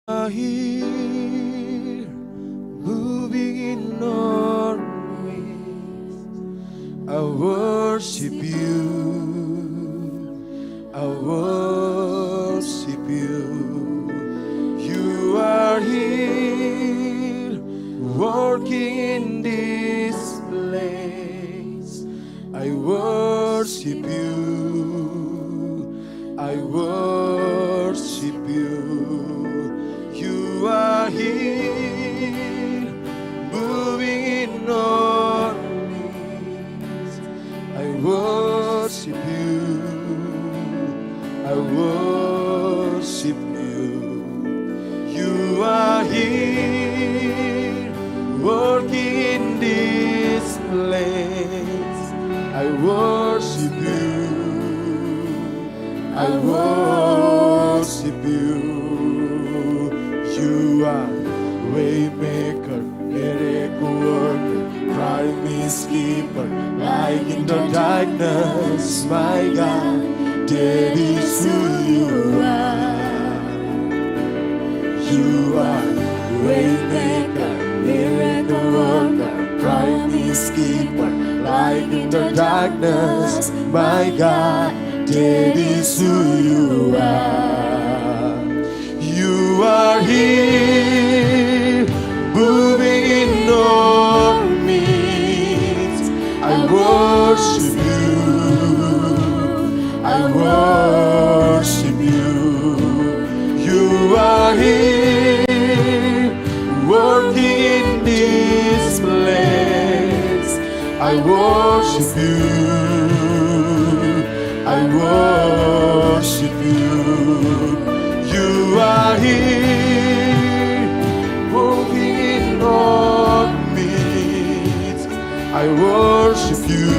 are here, moving in our midst. I worship you. I worship you. You are here, working in this place. I worship you. I worship you. You are here, moving in our midst. I worship you. I worship you. You are here, working in this place. I worship you. I worship you. You are waymaker, miracle worker, promise keeper, light in the darkness. My God, that is who you are. You are waymaker, miracle worker, promise keeper, light in the darkness. My God, that is who you are. You are here, moving in our midst. I worship you. I worship you. You are here, working in this place. I worship you. I worship you. You are here, working in our midst. I worship you.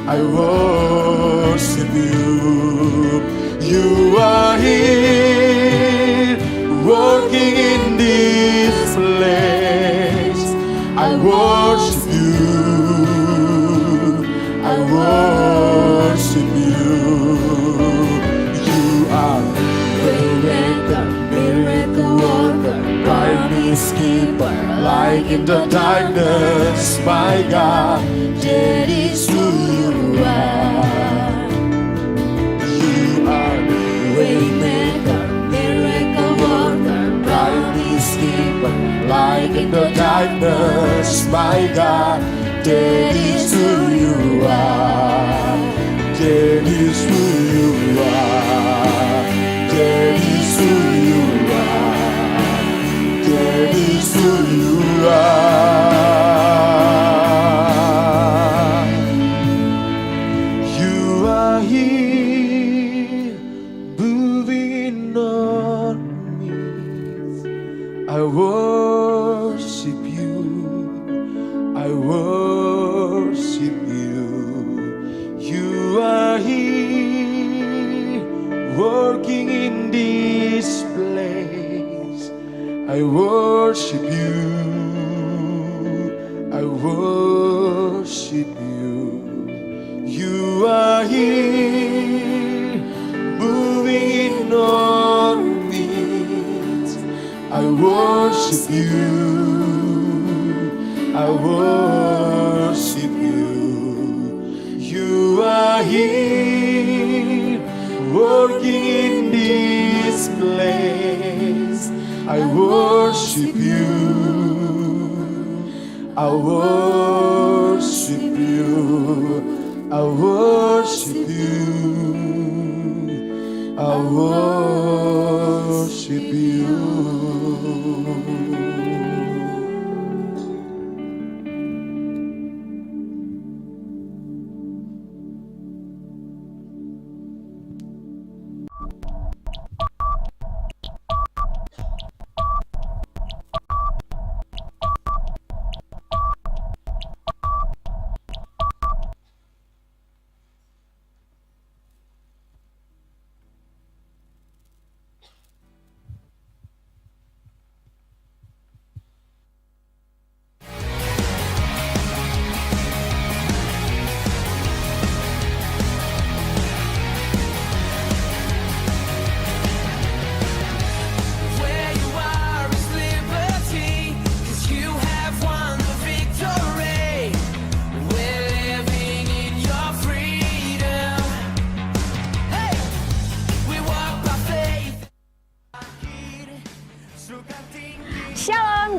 I worship you. You are here, working in this place. I worship you. I worship you. You are waymaker, miracle worker, promise keeper, light in the darkness. My God, that is who you are. You are waymaker, miracle worker, promise keeper, light in the darkness. My God, that is who you are. That is who you are. That is who you are. That is who you are. You are here, moving in our midst. I worship you. I worship you. You are here, working in this place. I worship you. I worship you. You are here, moving in our midst. I worship you. I worship you. You are here, working in this place. I worship you. I worship you. I worship you. I worship you.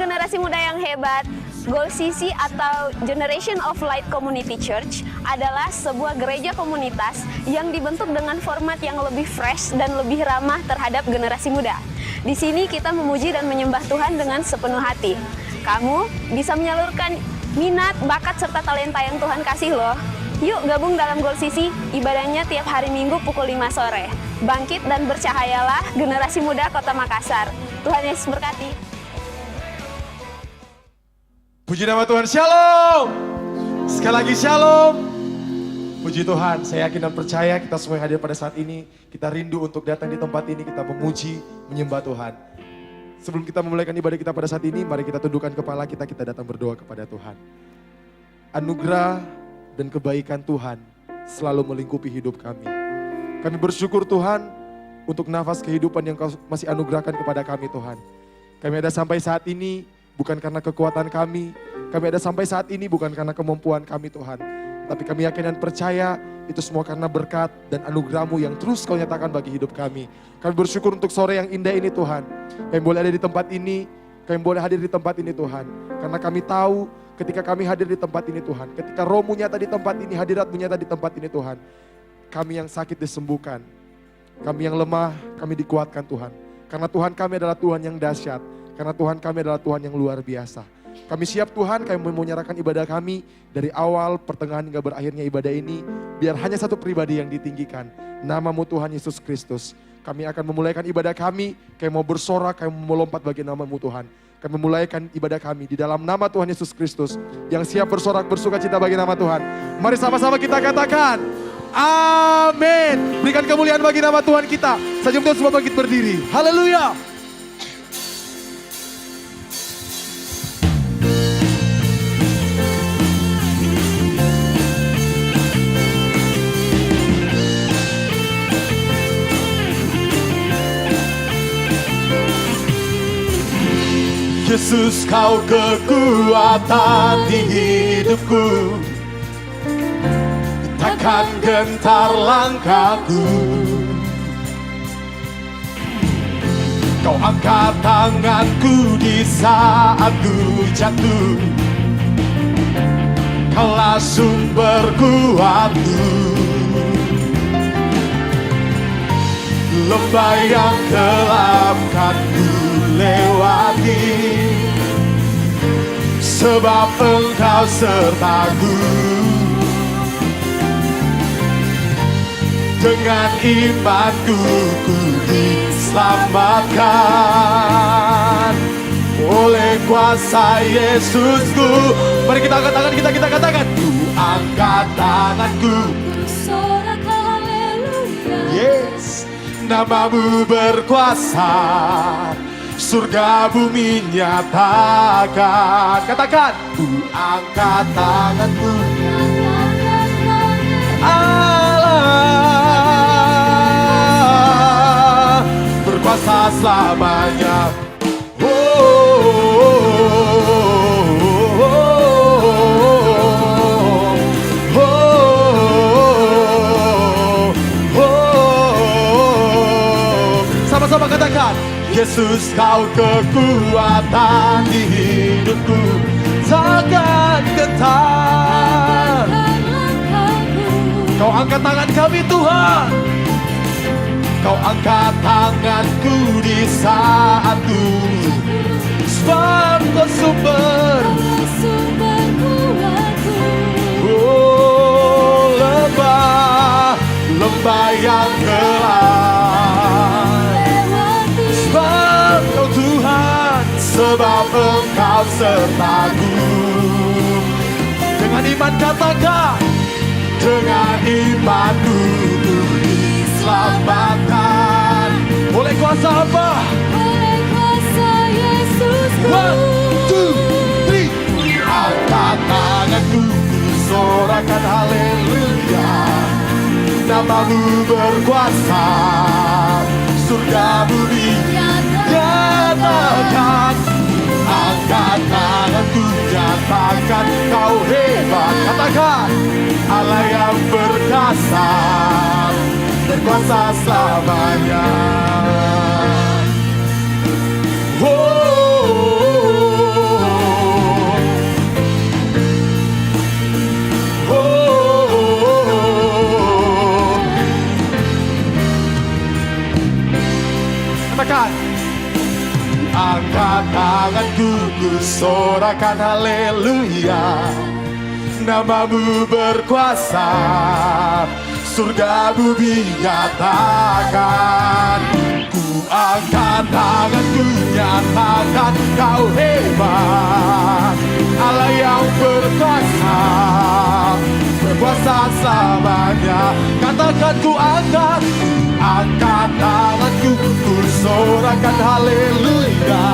generasi muda yang hebat, Goal CC atau Generation of Light Community Church adalah sebuah gereja komunitas yang dibentuk dengan format yang lebih fresh dan lebih ramah terhadap generasi muda. Di sini kita memuji dan menyembah Tuhan dengan sepenuh hati. Kamu bisa menyalurkan minat, bakat, serta talenta yang Tuhan kasih loh. Yuk gabung dalam Goal CC, ibadahnya tiap hari Minggu pukul 5 sore. Bangkit dan bercahayalah generasi muda Kota Makassar. Tuhan Yesus berkati. Puji nama Tuhan, shalom. Sekali lagi shalom. Puji Tuhan, saya yakin dan percaya kita semua yang hadir pada saat ini, kita rindu untuk datang di tempat ini, kita memuji, menyembah Tuhan. Sebelum kita memulaikan ibadah kita pada saat ini, mari kita tundukkan kepala kita datang berdoa kepada Tuhan. Anugerah dan kebaikan Tuhan selalu melingkupi hidup kami. Kami bersyukur Tuhan untuk nafas kehidupan yang Kau masih anugerahkan kepada kami Tuhan. Kami ada sampai saat ini bukan karena kekuatan kami ada sampai saat ini bukan karena kemampuan kami Tuhan. Tapi kami yakin dan percaya itu semua karena berkat dan anugerah-Mu yang terus Kau nyatakan bagi hidup kami. Kami bersyukur untuk sore yang indah ini Tuhan. Kami boleh ada di tempat ini, kami boleh hadir di tempat ini Tuhan. Karena kami tahu ketika kami hadir di tempat ini Tuhan, ketika Roh-Mu nyata di tempat ini, hadirat-Mu nyata di tempat ini Tuhan, kami yang sakit disembuhkan, kami yang lemah, kami dikuatkan Tuhan. Karena Tuhan kami adalah Tuhan yang dahsyat. Karena Tuhan kami adalah Tuhan yang luar biasa. Kami siap Tuhan, kami mau menyerahkan ibadah kami dari awal, pertengahan hingga berakhirnya ibadah ini. Biar hanya satu pribadi yang ditinggikan. Nama-Mu Tuhan Yesus Kristus. Kami akan memulaikan ibadah kami mau bersorak, kami mau melompat bagi nama-Mu Tuhan. Kami memulaikan ibadah kami di dalam nama Tuhan Yesus Kristus. Yang siap bersorak, bersuka cita bagi nama Tuhan. Mari sama-sama kita katakan, amin. Berikan kemuliaan bagi nama Tuhan kita. Sajam Tuhan semua bangkit berdiri. Haleluya. Yesus, Kau kekuatan di hidupku, takkan gentar langkahku. Kau angkat tanganku di saat ku jatuh, Kaulah sumber kuatku. Lembah yang gelap kan ku lewati, sebab Engkau sertaku. Dengan imanku ku diselamatkan oleh kuasa Yesusku. Mari kita angkat tangan kita katakan, ku angkat tanganku, bersorak haleluya. Yes, nama-Mu berkuasa, surga bumi nyatakan. Katakan, ku angkat tanganku, Allah berkuasa selamanya. Sama-sama katakan, Yesus, Kau kekuatan di hidupku, takkan gentar. Kau angkat tangan kami Tuhan, Kau angkat tanganku di saat ku, sebab Kau sumber kuatku. Oh, lembah yang gelap, sebab Kau Tuhan, sebab Engkau sertaku. Dengan iman katakan, dengan imanku diselamatkan oleh kuasa apa? Oleh kuasa Yesusku. 1, 2, 3. Angkat tanganku, sorakan haleluya. Nama-Mu berkuasa, surga bumi nyatakan. Angkat tanganku, nyatakan Kau hebat. Katakan, Allah yang berdasar, berkuasa selamanya. Oh, Katakan. Angkat tanganku, ku sorakan haleluya. Namamu berkuasa, surga bumi nyatakan. Ku angkat tanganku, nyatakan kau hebat. Allah yang berkuasa, berkuasa selamanya. Katakan ku angkat tanganku, ku sorakan haleluya.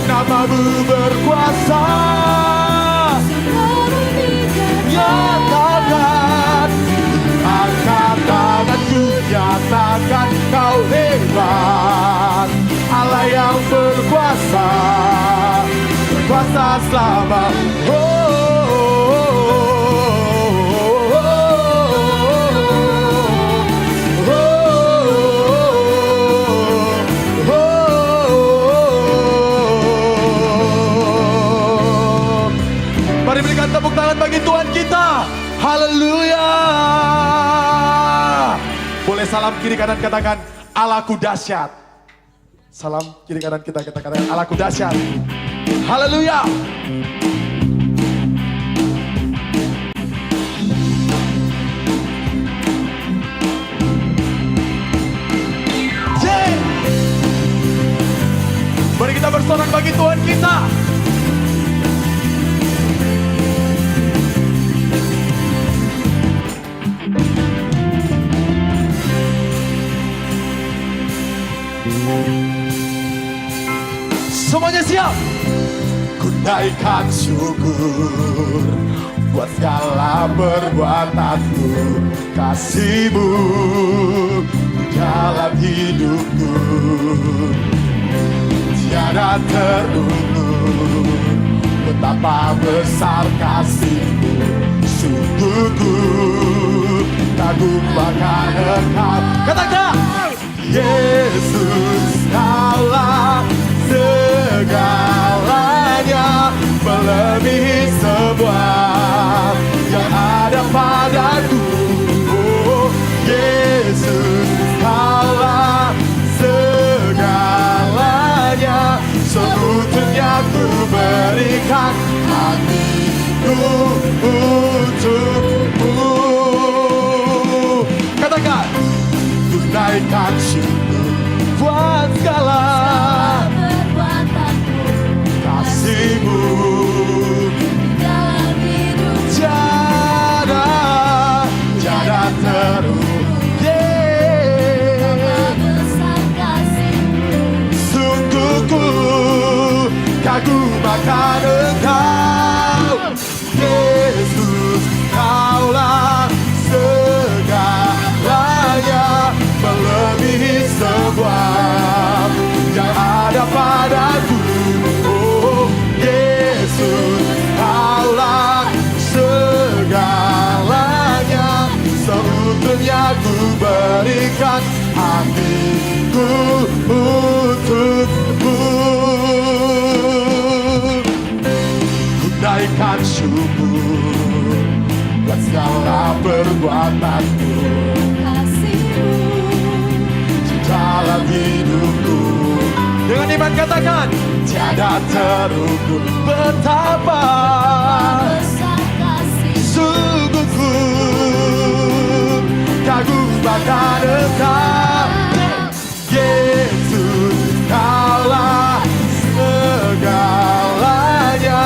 Namamu berkuasa, nyatakan. Angkat tanganku, nyatakan kau hebat. Allah yang berkuasa, berkuasa selama. Mari berikan tepuk tangan bagi Tuhan kita. Haleluya. Boleh salam kiri kanan katakan Allahku dahsyat. Salam kiri kanan kita katakan Allahku dahsyat. Haleluya. Yeah. Mari kita bersorak bagi Tuhan kita. Semuanya siap? Ku naikkan syukur buat segala perbuatanmu, kasih-Mu dalam hidupku. Tiada terukur betapa besar kasih-Mu, sungguh ku kagum akan Engkau. Katakan, Yesus Kaulah segalanya, melebihi semua yang ada padaku. Oh, Yesus Kaulah segalanya, seutuhnya ku berikan hatiku untukmu. Katakan, ku naikkan syukur buat segala kasih-Mu dalam hidup. Tiada terukur, besar kasih-Mu. Sungguh ku kagum akan Engkau. Yesus Kaulah segalanya, melebihi semua yang ada padaku. Oh, Yesus Kaulah segalanya, seutuhnya ku berikan hatiku untukmu. Ku naikkan syukur buat segala perbuatanmu, kasih-Mu dalam hidupku. Dengan iman katakan, tiada terukur betapa besar kasih, sungguh ku kagum akan Engkau. Yesus Kaulah segalanya,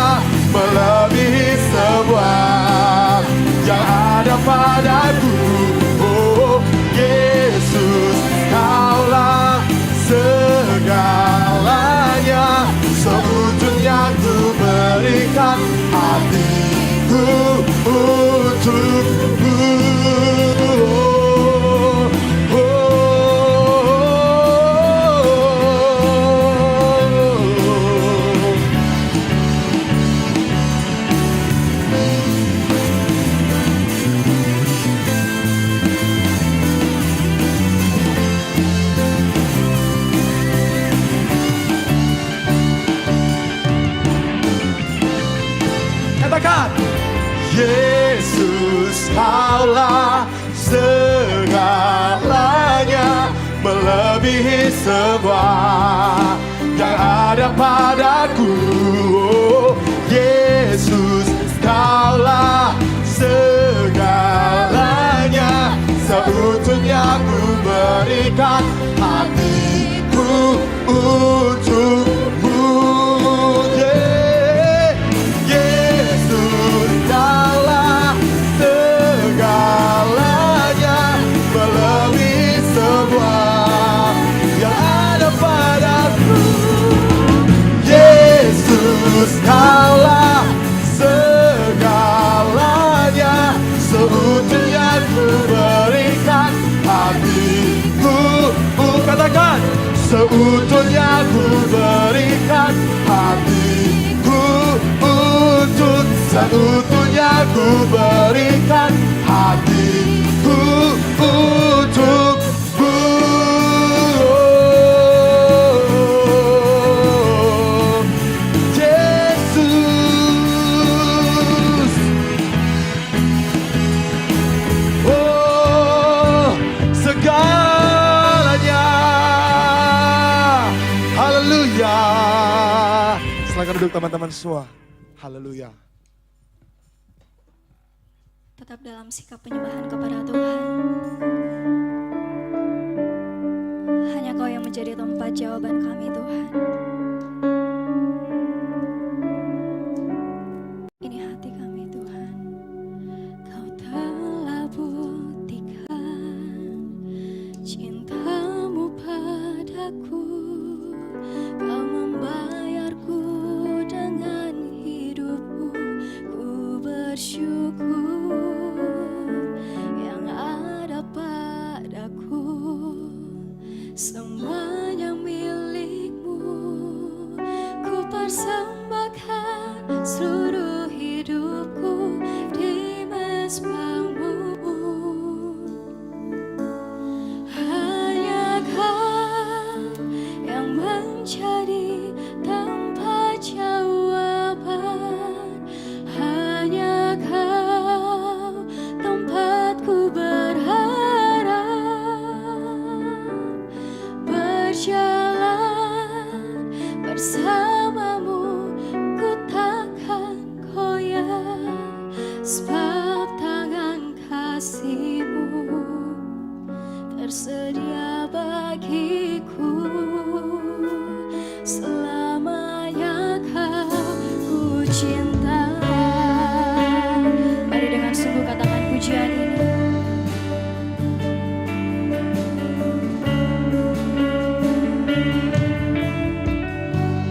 melebihi semua yang ada padaku. Oh, Yesus Kaulah segalanya, seutuhnya ku berikan hatiku untukmu. Oh, oh, melebihi semua yang ada padaku. Oh, Yesus, Kaulah segalanya, seutuhnya ku berikan hatiku untukmu. Yeah. Yesus, Kaulah segalanya, melebihi semua yang ada padaku. Yesus, Kaulah segalanya, seutuhnya ku berikan hatiku. Katakan, seutuhnya ku berikan hatiku untuk, seutuhnya ku berikan hatiku untukmu. Yesus, oh, segalanya. Haleluya. Silakan duduk teman-teman semua. Haleluya. Tetap dalam sikap penyembahan kepada Tuhan. Hanya Kau yang menjadi tempat jawaban kami, Tuhan. Ini hati kami, Tuhan. Kau telah buktikan cinta-Mu padaku. Kau membayarku dengan hidupmu. Ku bersyukur yang ada padaku, semuanya milik-Mu. Ku persembahkan seluruh hidupku di mezbah-Mu. Hanya Kau yang menjadi tempat jawaban. Hanya Kau tempatku berharap. Berjalan bersama-Mu, ku takkan goyah, sebab tangan kasih-Mu tersedia bagiku. Selamanya Kau ku cinta. Mari dengan sungguh katakan pujian ini.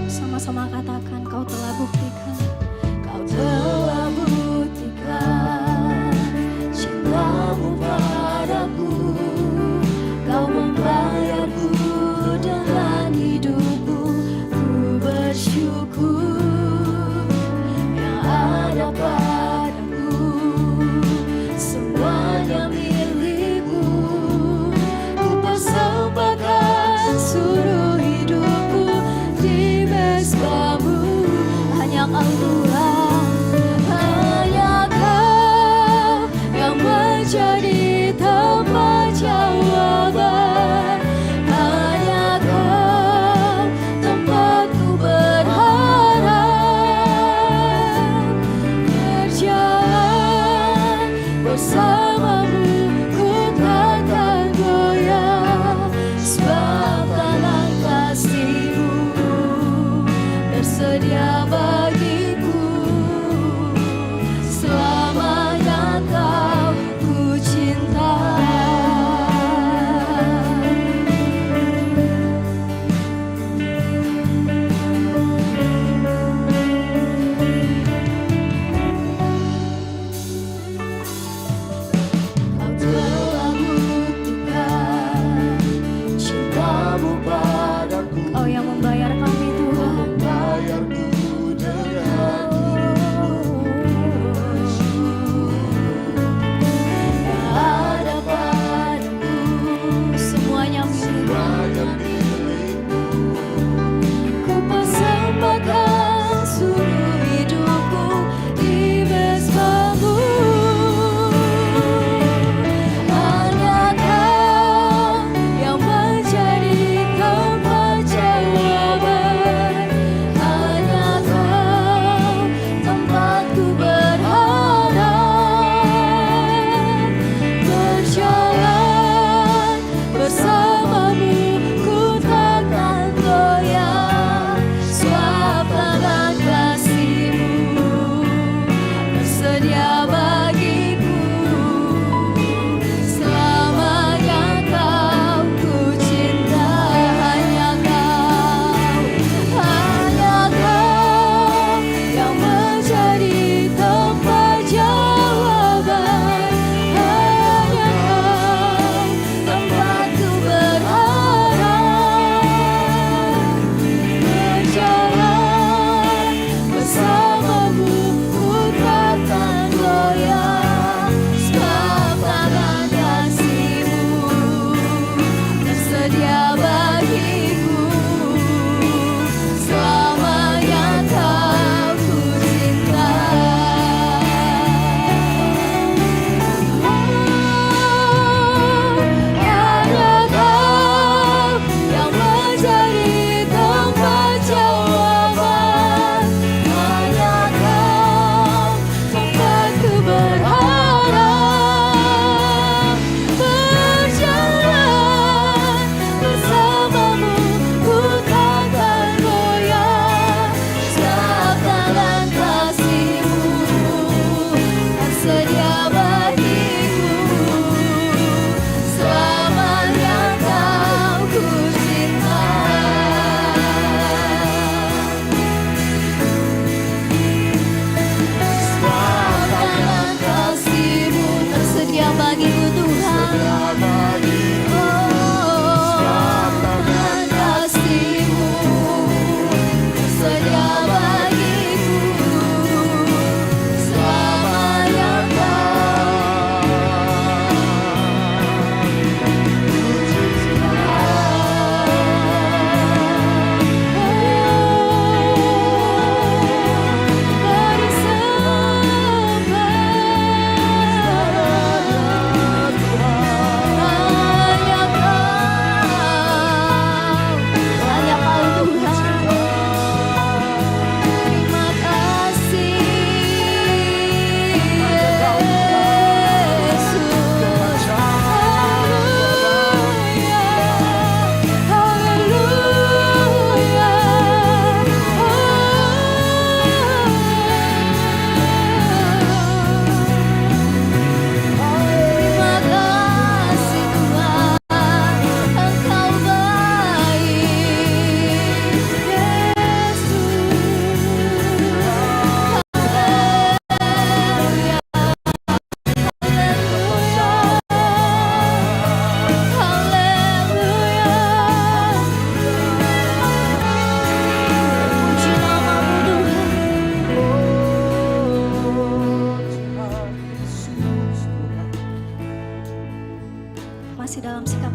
Sama-sama katakan, Kau telah buktikan. Kau telah buktikan cinta-Mu padaku. Kau membayarku dengan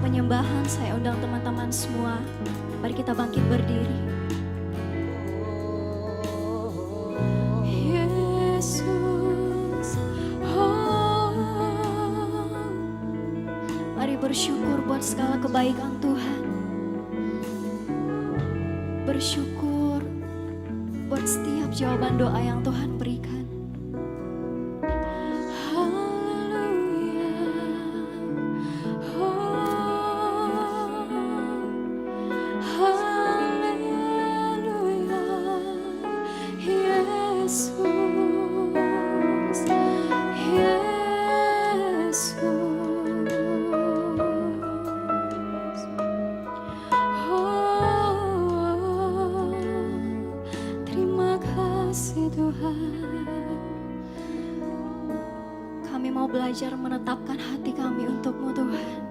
penyembahan, saya undang teman-teman semua. Mari kita bangkit berdiri. Yesus, oh, mari bersyukur buat segala kebaikan Tuhan. Bersyukur buat setiap jawaban doa yang Tuhan berikan. Kami mau belajar menetapkan hati kami untuk-Mu Tuhan.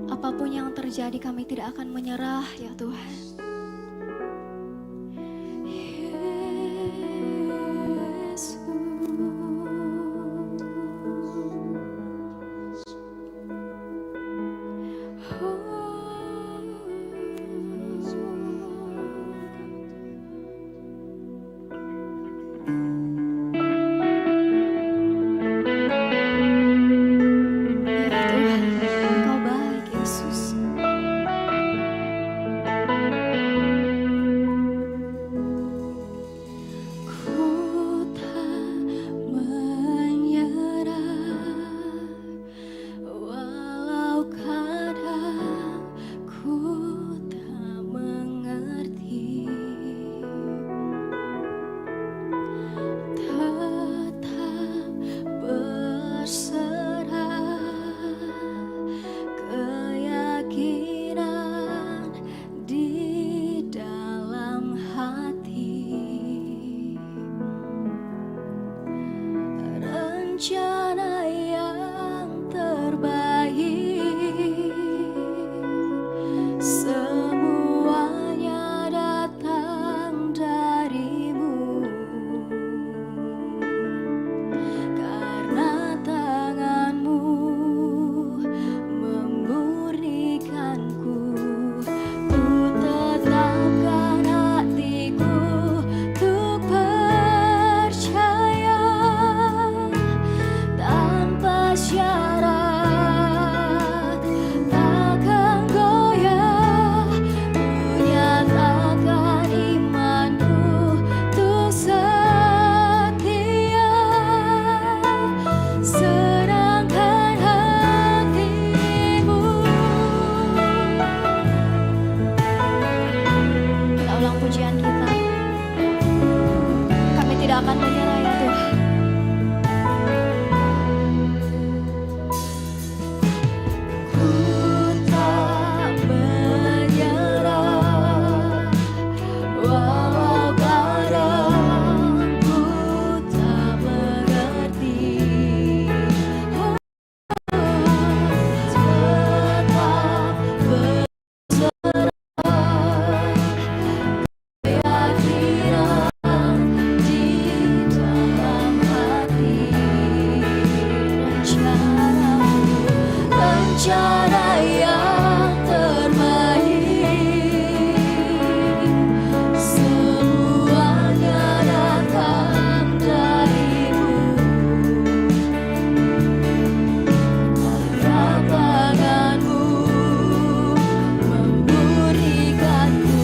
Apapun yang terjadi kami tidak akan menyerah ya Tuhan. Rencana yang terbaik semuanya datang darimu, karena tanganmu memurnikanku. Ku tetapkan hatiku untuk percaya tanpa syarat, takkan goyah. Ku nyatakan imanku untuk setia, serahkan hatimu. Kita ulang pujian kita. Kami tidak akan menyerah ya Tuhan. Ku tak menyerah, walau kadang ku tak mengerti. Tetap berserah, keyakinan di dalam hati. Rencana yang terbaik semuanya datang darimu, karena tanganmu memberikanku.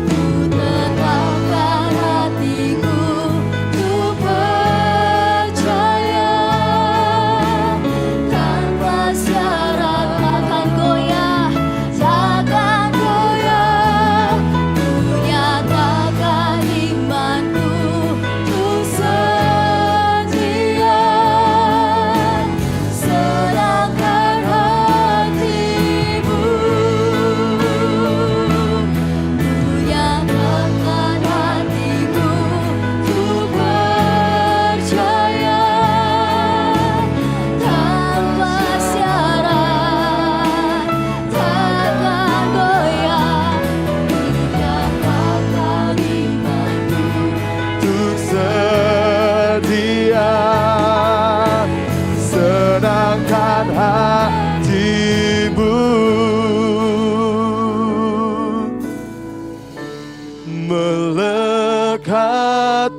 Ku tetapkan hatiku untuk percaya tanpa syarat, takkan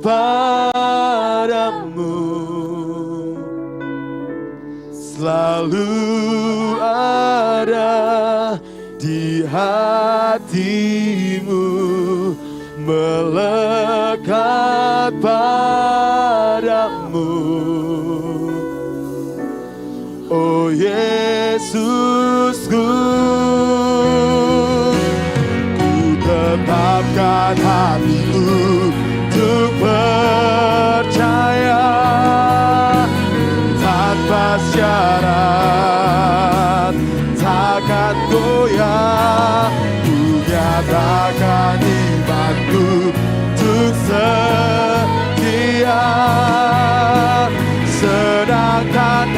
padamu, selalu ada di hatimu, melekat padamu. Oh Yesusku, ku tetapkan hatiku untuk percaya tanpa syarat, takkan goyah. Ku nyatakan imanku untuk setia, sedangkan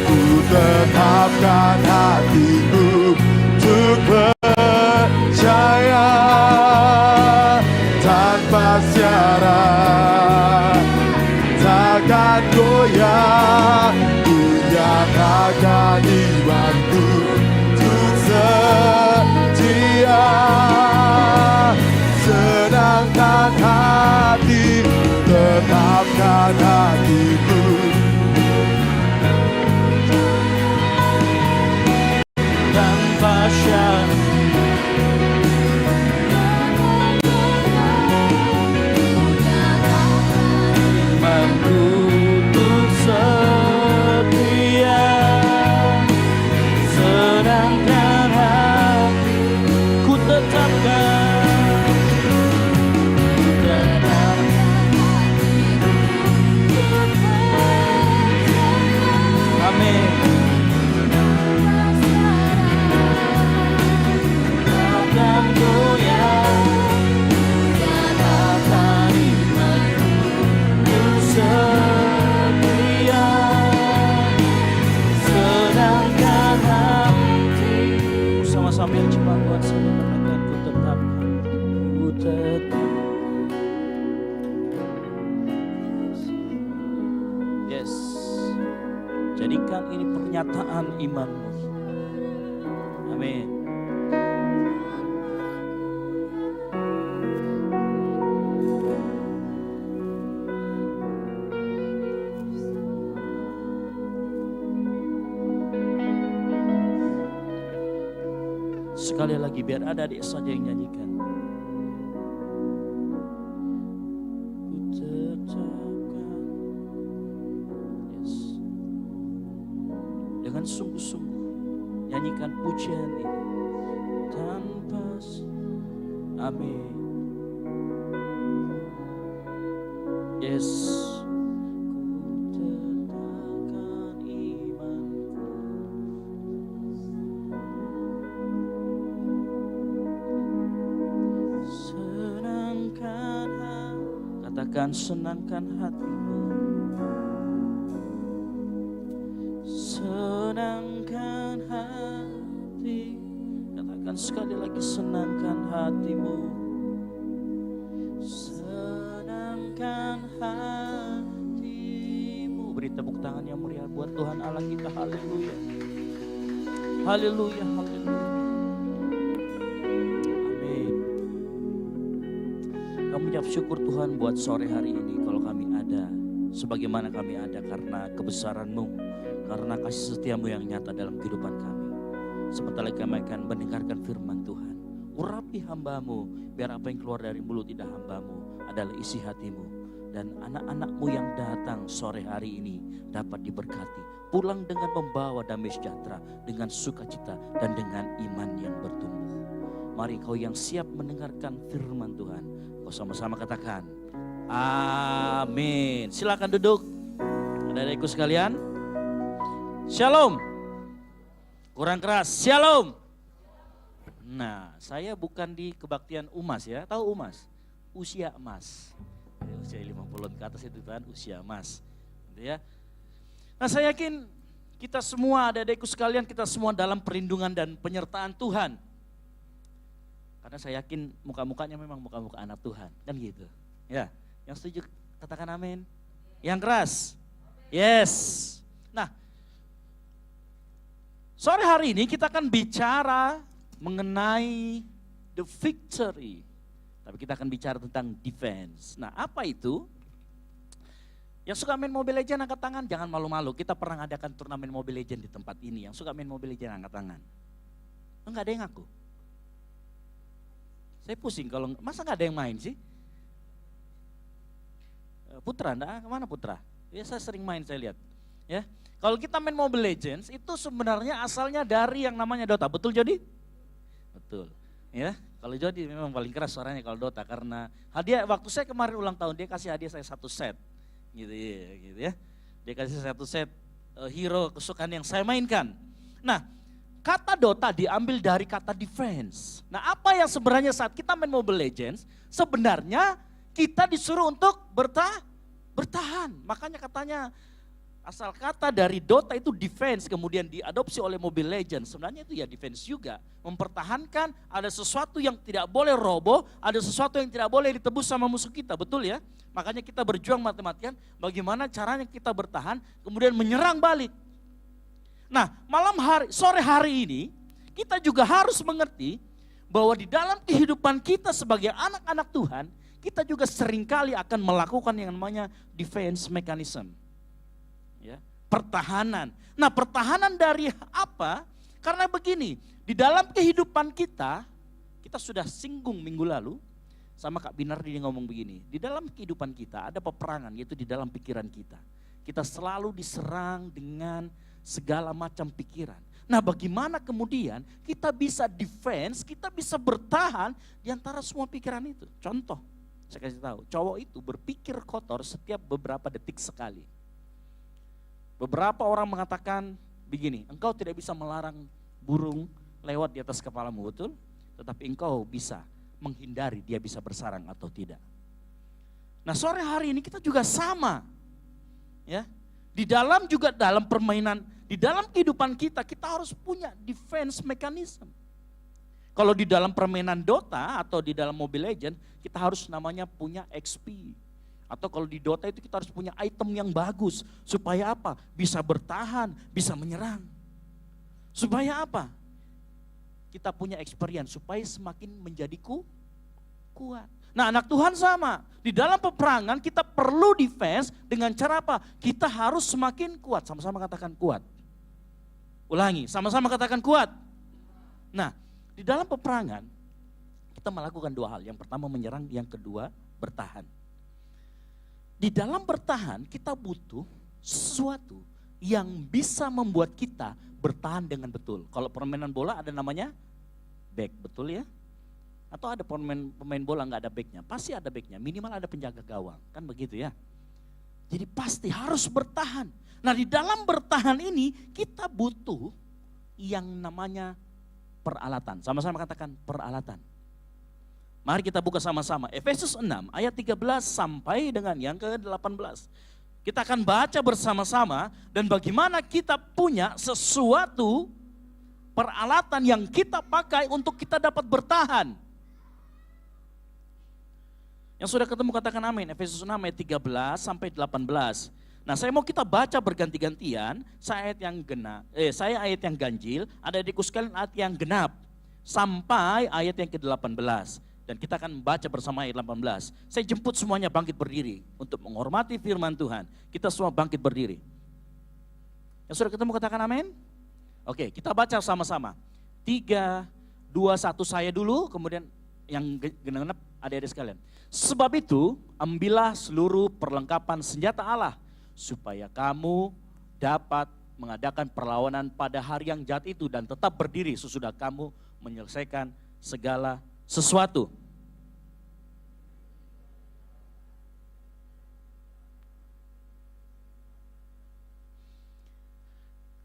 ku tetapkan hatiku untuk percaya tanpa syarat, takkan goyah. Ku nyatakan imanku untuk setia, senangkan hati, tetapkan hatiku tanpa syarat. Sambil cepat buat saya katakan, ku tetap, ku tetap. Yes, jadikan ini pernyataan imanmu. Amin. Sekali lagi biar ada adik saja yang nyanyikan. Ku tetapkan, yes, dengan sungguh-sungguh nyanyikan pujian ini tanpa amin. Yes. Senangkan hatimu, senangkan hati. Katakan sekali lagi, senangkan hatimu, senangkan hatimu. Beri tepuk tangan yang meriah buat Tuhan Allah kita. Haleluya, haleluya, haleluya. Mengucap syukur Tuhan buat sore hari ini, kalau kami ada sebagaimana kami ada karena kebesaran-Mu, karena kasih setiamu yang nyata dalam kehidupan kami. Sebentar lagi kami akan mendengarkan firman Tuhan. Urapi hamba-Mu, biar apa yang keluar dari mulut lidah hamba-Mu adalah isi hati-Mu. Dan anak-anak-Mu yang datang sore hari ini dapat diberkati, pulang dengan membawa damai sejahtera, dengan sukacita dan dengan iman yang bertumbuh. Mari kau yang siap mendengarkan firman Tuhan, sama-sama katakan amin. Silakan duduk adik-adikku sekalian. Shalom. Kurang keras, shalom. Nah, saya bukan di kebaktian Umas ya. Tahu Umas? Usia emas. Usia 50 ke atas itu kan usia emas. Gitu ya. Nah, saya yakin kita semua adik-adikku sekalian, kita semua dalam perlindungan dan penyertaan Tuhan. Karena saya yakin muka-mukanya memang muka-muka anak Tuhan, kan gitu. Ya, yang setuju katakan amin. Yang keras, yes. Nah, sore hari ini kita akan bicara mengenai the victory. Tapi kita akan bicara tentang defense. Nah, apa itu? Yang suka main Mobile Legends angkat tangan, jangan malu-malu. Kita pernah adakan turnamen Mobile Legends di tempat ini. Yang suka main Mobile Legends angkat tangan. Enggak ada yang ngaku. Saya pusing kalau, masa enggak ada yang main sih? Putra, kemana Putra? Ya saya sering main saya lihat. Ya, kalau kita main Mobile Legends itu sebenarnya asalnya dari yang namanya Dota, betul Jody? Betul. Ya, kalau Jody memang paling keras suaranya kalau Dota karena hadiah waktu saya kemarin ulang tahun dia kasih hadiah saya 1 set. Gitu ya. Dia kasih 1 set hero kesukaan yang saya mainkan. Nah, kata Dota diambil dari kata defense. Nah, apa yang sebenarnya saat kita main Mobile Legends, sebenarnya kita disuruh untuk bertahan. Makanya katanya asal kata dari Dota itu defense, kemudian diadopsi oleh Mobile Legends. Sebenarnya itu ya defense juga. Mempertahankan, ada sesuatu yang tidak boleh roboh, ada sesuatu yang tidak boleh ditebus sama musuh kita, betul ya? Makanya kita berjuang mati-matian, bagaimana caranya kita bertahan, kemudian menyerang balik. Nah, sore hari ini, kita juga harus mengerti bahwa di dalam kehidupan kita sebagai anak-anak Tuhan, kita juga seringkali akan melakukan yang namanya defense mechanism. Ya, pertahanan. Nah, pertahanan dari apa? Karena begini, di dalam kehidupan kita sudah singgung minggu lalu, sama Kak Binardi ngomong begini, di dalam kehidupan kita ada peperangan, yaitu di dalam pikiran kita. Kita selalu diserang dengan segala macam pikiran. Nah, bagaimana kemudian kita bisa defense, kita bisa bertahan di antara semua pikiran itu. Contoh, saya kasih tahu, cowok itu berpikir kotor setiap beberapa detik sekali. Beberapa orang mengatakan begini, engkau tidak bisa melarang burung lewat di atas kepalamu, betul? Tetapi engkau bisa menghindari dia bisa bersarang atau tidak. Nah, sore hari ini kita juga sama. Ya. Di dalam permainan, di dalam kehidupan kita harus punya defense mechanism. Kalau di dalam permainan Dota atau di dalam Mobile Legends, kita harus namanya punya XP. Atau kalau di Dota itu kita harus punya item yang bagus. Supaya apa? Bisa bertahan, bisa menyerang. Supaya apa? Kita punya experience, supaya semakin menjadi kuat. Nah, anak Tuhan sama. Di dalam peperangan kita perlu defense dengan cara apa? Kita harus semakin kuat. Sama-sama katakan kuat. Ulangi, sama-sama katakan kuat. Nah, di dalam peperangan kita melakukan 2 hal. Yang pertama menyerang, yang kedua bertahan. Di dalam bertahan kita butuh sesuatu yang bisa membuat kita bertahan dengan betul. Kalau permainan bola ada namanya back, betul ya? Atau ada pemain bola nggak ada backnya? Pasti ada backnya, minimal ada penjaga gawang, kan begitu ya? Jadi pasti harus bertahan. Nah, di dalam bertahan ini kita butuh yang namanya peralatan. Sama-sama katakan peralatan. Mari kita buka sama-sama Efesus 6 ayat 13 sampai dengan yang ke-18. Kita akan baca bersama-sama dan bagaimana kita punya sesuatu peralatan yang kita pakai untuk kita dapat bertahan. Yang sudah ketemu katakan amin. Efesus 6 ayat 13 sampai 18. Nah, saya mau kita baca berganti-gantian. Saya ayat yang ganjil, ada adikku sekalian ayat yang genap sampai ayat yang ke-18. Dan kita akan membaca bersama ayat 18. Saya jemput semuanya bangkit berdiri untuk menghormati firman Tuhan. Kita semua bangkit berdiri. Yang sudah ketemu katakan amin? Oke, kita baca sama-sama. 3, 2, 1 saya dulu, kemudian yang genap adik-adik sekalian. Sebab itu, ambillah seluruh perlengkapan senjata Allah, supaya kamu dapat mengadakan perlawanan pada hari yang jahat itu dan tetap berdiri sesudah kamu menyelesaikan segala sesuatu.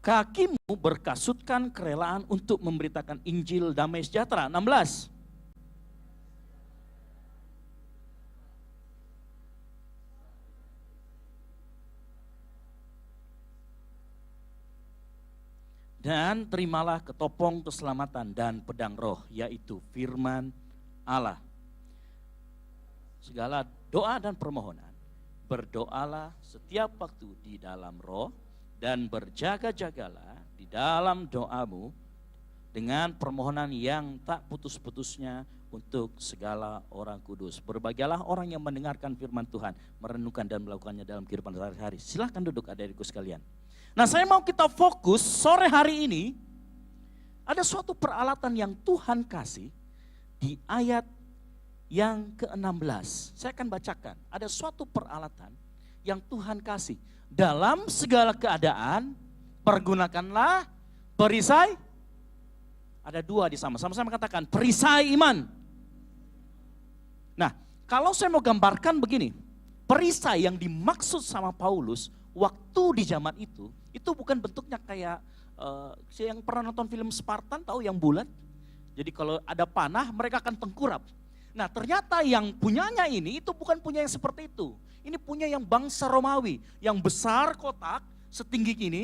Kakimu berkasutkan kerelaan untuk memberitakan Injil damai sejahtera. 16. Dan terimalah ketopong keselamatan dan pedang roh, yaitu firman Allah. Segala doa dan permohonan, berdoalah setiap waktu di dalam roh, dan berjaga-jagalah di dalam doamu dengan permohonan yang tak putus-putusnya untuk segala orang kudus. Berbahagialah orang yang mendengarkan firman Tuhan, merenungkan dan melakukannya dalam kehidupan sehari-hari. Silahkan duduk adik-adikku sekalian. Nah, saya mau kita fokus sore hari ini, ada suatu peralatan yang Tuhan kasih di ayat yang ke-16. Saya akan bacakan, ada suatu peralatan yang Tuhan kasih. Dalam segala keadaan, pergunakanlah perisai. Ada dua di sama-sama katakan perisai iman. Nah, kalau saya mau gambarkan begini, perisai yang dimaksud sama Paulus waktu di zaman itu bukan bentuknya kayak yang pernah nonton film Spartan, tahu yang bulat? Jadi kalau ada panah mereka akan tengkurap. Nah, ternyata yang punyanya ini itu bukan punya yang seperti itu. Ini punya yang bangsa Romawi, yang besar kotak, setinggi gini,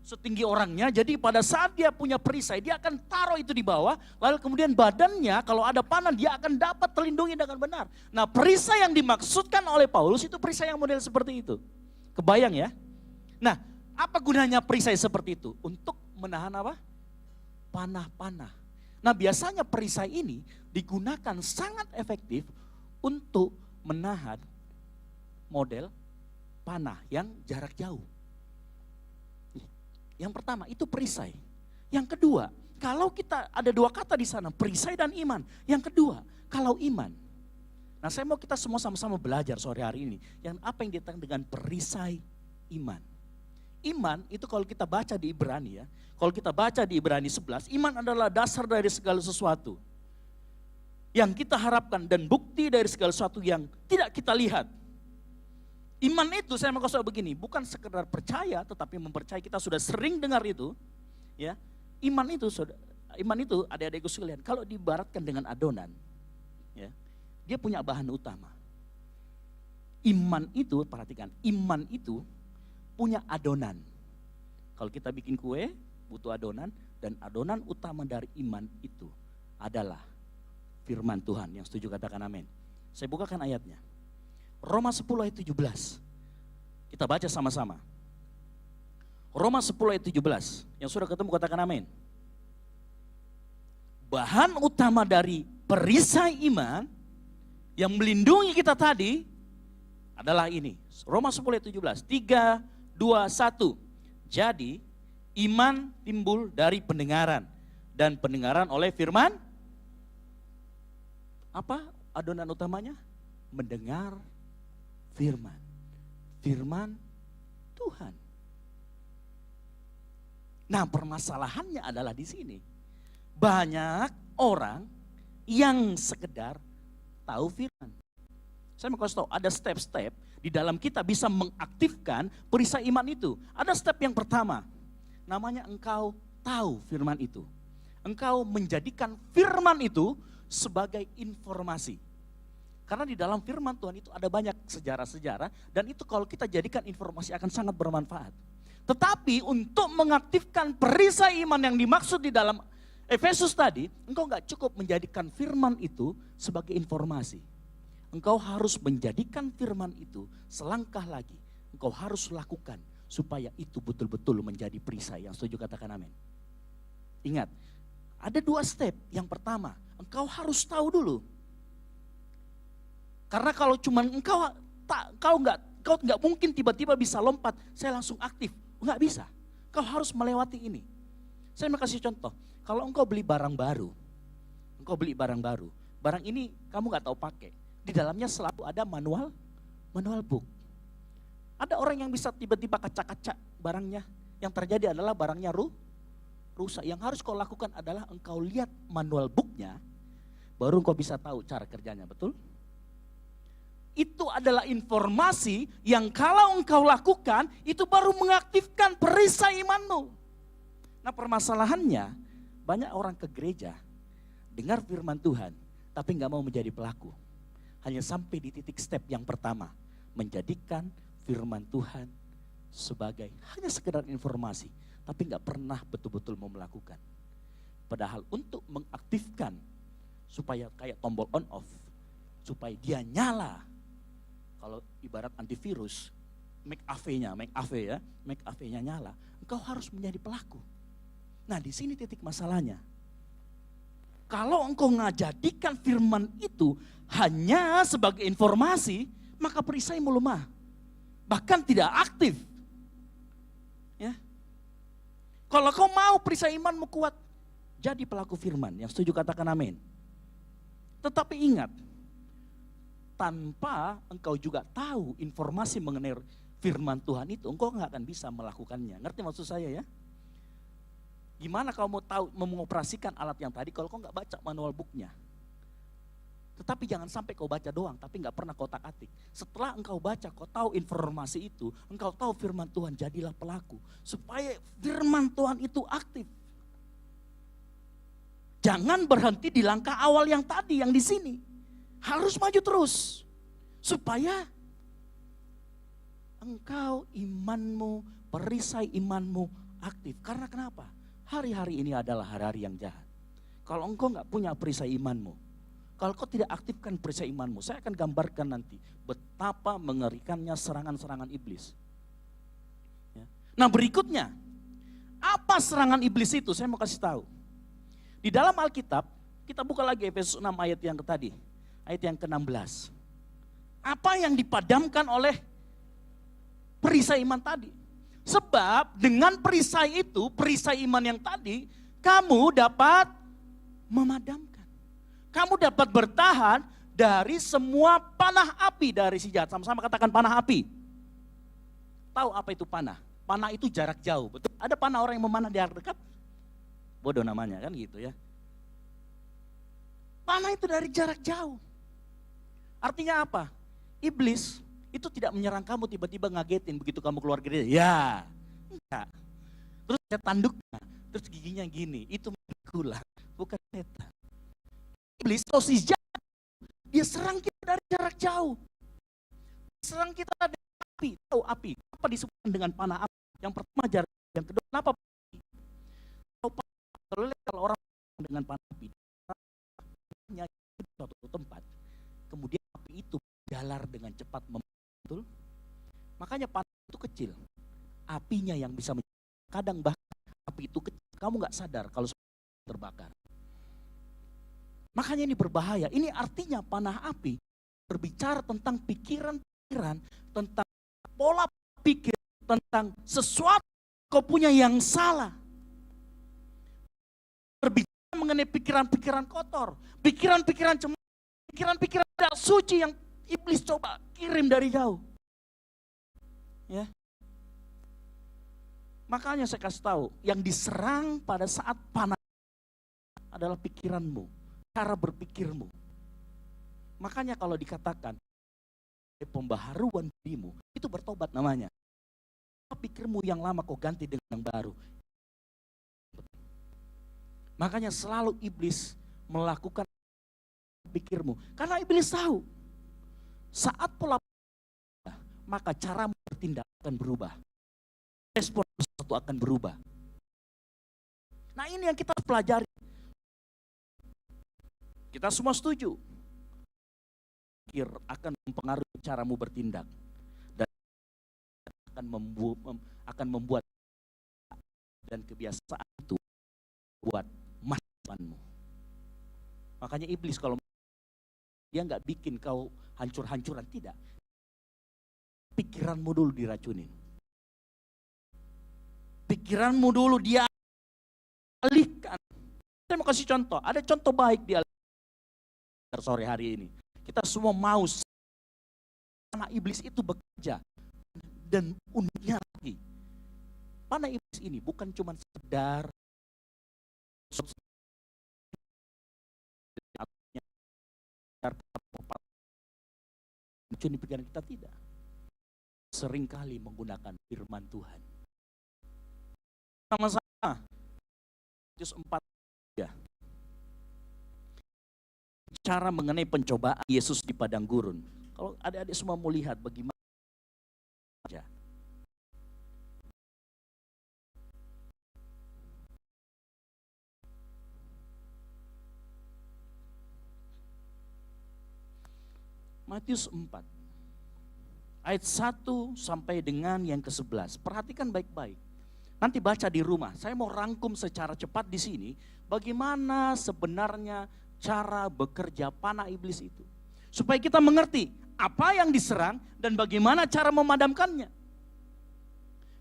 setinggi orangnya. Jadi pada saat dia punya perisai, dia akan taruh itu di bawah, lalu kemudian badannya kalau ada panah dia akan dapat terlindungi dengan benar. Nah, perisai yang dimaksudkan oleh Paulus itu perisai yang model seperti itu. Kebayang ya? Nah, apa gunanya perisai seperti itu? Untuk menahan apa? Panah-panah. Nah, biasanya perisai ini digunakan sangat efektif untuk menahan model panah yang jarak jauh. Yang pertama itu perisai. Yang kedua, kalau kita ada dua kata di sana, perisai dan iman. Yang kedua, kalau iman. Nah, saya mau kita semua sama-sama belajar sore hari ini. Yang apa yang ditang dengan perisai iman. Iman itu kalau kita baca di Ibrani ya. Kalau kita baca di Ibrani 11, iman adalah dasar dari segala sesuatu. Yang kita harapkan dan bukti dari segala sesuatu yang tidak kita lihat. Iman itu saya mau kasih begini, bukan sekedar percaya tetapi mempercayai. Kita sudah sering dengar itu, ya. Iman itu adik-adikku sekalian, kalau diibaratkan dengan adonan, ya, dia punya bahan utama. Iman itu, perhatikan, iman itu punya adonan. Kalau kita bikin kue, butuh adonan, dan adonan utama dari iman itu adalah firman Tuhan. Yang setuju katakan amin. Saya bukakan ayatnya. Roma 10 ayat 17. Kita baca sama-sama. Roma 10 ayat 17. Yang sudah ketemu katakan amin. Bahan utama dari perisai iman yang melindungi kita tadi adalah ini. Roma 10 ayat 17. 3, 2, 1. Jadi iman timbul dari pendengaran dan pendengaran oleh firman. Apa adonan utamanya? Mendengar firman. Firman Tuhan. Nah, permasalahannya adalah di sini. Banyak orang yang sekedar tahu firman. Saya mau kasih tahu, ada step-step di dalam kita bisa mengaktifkan perisai iman itu. Ada step yang pertama, namanya engkau tahu firman itu. Engkau menjadikan firman itu sebagai informasi. Karena di dalam firman Tuhan itu ada banyak sejarah-sejarah dan itu kalau kita jadikan informasi akan sangat bermanfaat. Tetapi untuk mengaktifkan perisai iman yang dimaksud di dalam Efesus tadi, engkau gak cukup menjadikan firman itu sebagai informasi. Engkau harus menjadikan firman itu selangkah lagi. Engkau harus lakukan supaya itu betul-betul menjadi perisai. Yang setuju katakan amin. Ingat, ada dua step. Yang pertama, engkau harus tahu dulu. Karena kalau cuma engkau nggak mungkin tiba-tiba bisa lompat, saya langsung aktif. Nggak bisa. Kau harus melewati ini. Saya mau kasih contoh. Kalau engkau beli barang baru, barang ini kamu nggak tahu pakai. Di dalamnya selalu ada manual book. Ada orang yang bisa tiba-tiba kaca-kaca barangnya. Yang terjadi adalah barangnya rusak. Yang harus kau lakukan adalah engkau lihat manual booknya, baru engkau bisa tahu cara kerjanya, betul? Itu adalah informasi yang kalau engkau lakukan, itu baru mengaktifkan perisai imanmu. Nah, permasalahannya, banyak orang ke gereja, dengar firman Tuhan, tapi nggak mau menjadi pelaku. Hanya sampai di titik step yang pertama, menjadikan firman Tuhan sebagai hanya sekedar informasi, tapi nggak pernah betul-betul mau melakukan. Padahal untuk mengaktifkan, supaya kayak tombol on off, supaya dia nyala. Kalau ibarat antivirus, McAfee-nya nyala, engkau harus menjadi pelaku. Nah, di sini titik masalahnya. Kalau engkau ngajadikan firman itu hanya sebagai informasi, maka perisaimu lemah. Bahkan tidak aktif. Ya. Kalau kau mau perisai imanmu kuat, jadi pelaku firman. Yang setuju katakan amin. Tetapi ingat, tanpa engkau juga tahu informasi mengenai firman Tuhan itu, engkau nggak akan bisa melakukannya. Ngerti maksud saya ya? Gimana kau mau tahu mengoperasikan alat yang tadi kalau kau nggak baca manual booknya? Tetapi jangan sampai kau baca doang, tapi nggak pernah kotak atik. Setelah engkau baca, kau tahu informasi itu, engkau tahu firman Tuhan, jadilah pelaku. Supaya firman Tuhan itu aktif. Jangan berhenti di langkah awal yang tadi, yang di sini. Harus maju terus. Supaya engkau imanmu, perisai imanmu aktif. Karena kenapa? Hari-hari ini adalah hari-hari yang jahat. Kalau engkau nggak punya perisai imanmu, kalau kau tidak aktifkan perisai imanmu, saya akan gambarkan nanti betapa mengerikannya serangan-serangan iblis. Ya. Nah berikutnya, apa serangan iblis itu? Saya mau kasih tahu. Di dalam Alkitab, kita buka lagi Efesus 6 ayat yang tadi, ayat yang ke-16. Apa yang dipadamkan oleh perisai iman tadi? Sebab dengan perisai itu, perisai iman yang tadi, kamu dapat memadamkan. Kamu dapat bertahan dari semua panah api dari si jahat. Sama-sama katakan panah api. Tahu apa itu panah? Panah itu jarak jauh. Betul? Ada panah orang yang memanah di jarak dekat? Bodoh namanya kan gitu ya. Panah itu dari jarak jauh. Artinya apa? Iblis itu tidak menyerang kamu tiba-tiba ngagetin begitu kamu keluar gereja. Ya, enggak. Terus dia tanduknya, terus giginya gini. Itu manipula, bukan setan. Iblis atau si jahat, dia serang kita dari jarak jauh. Serang kita dari api. Tahu api? Apa disebutkan dengan panah api? Yang pertama jarak, yang kedua kenapa api? Kalau orang dengan panah api, di suatu tempat, kemudian api itu jalar dengan cepat. Betul? Makanya panah itu kecil. Apinya yang bisa kadang bahkan api itu kecil. Kamu nggak sadar kalau terbakar. Makanya ini berbahaya. Ini artinya panah api berbicara tentang pikiran-pikiran, tentang pola pikir, tentang sesuatu kau punya yang salah. Berbicara mengenai pikiran-pikiran kotor, pikiran-pikiran cemar, pikiran-pikiran tidak suci yang iblis coba kirim dari jauh. Ya. Makanya saya kasih tahu, yang diserang pada saat panah adalah pikiranmu, cara berpikirmu. Makanya kalau dikatakan pembaharuan dirimu, itu bertobat namanya. Pikirmu yang lama kau ganti dengan yang baru. Makanya selalu iblis melakukan pikirmu. Karena iblis tahu, saat pola maka cara bertindak akan berubah. Respon sesuatu akan berubah. Nah ini yang kita pelajari. Kita semua setuju. Pikir akan mempengaruhi caramu bertindak. Dan akan membuat dan kebiasaan itu buat masakanmu. Makanya iblis kalau dia nggak bikin kau hancur-hancuran, tidak. Pikiranmu dulu diracunin. Pikiranmu dulu dia alihkan. Saya mau kasih contoh, ada contoh baik di sore hari ini. Kita semua mau panah iblis itu bekerja. Dan uniknya lagi, panah iblis ini bukan cuma sekedar mencuri pikiran kita, tidak. Seringkali menggunakan firman Tuhan. Sama-sama. Matius 4 ya. Cara mengenai pencobaan Yesus di padang gurun. Kalau adik-adik semua mau lihat bagaimana aja. Matius 4 ayat 1 sampai dengan yang ke-11. Perhatikan baik-baik. Nanti baca di rumah. Saya mau rangkum secara cepat di sini bagaimana sebenarnya cara bekerja panah iblis itu. Supaya kita mengerti apa yang diserang dan bagaimana cara memadamkannya.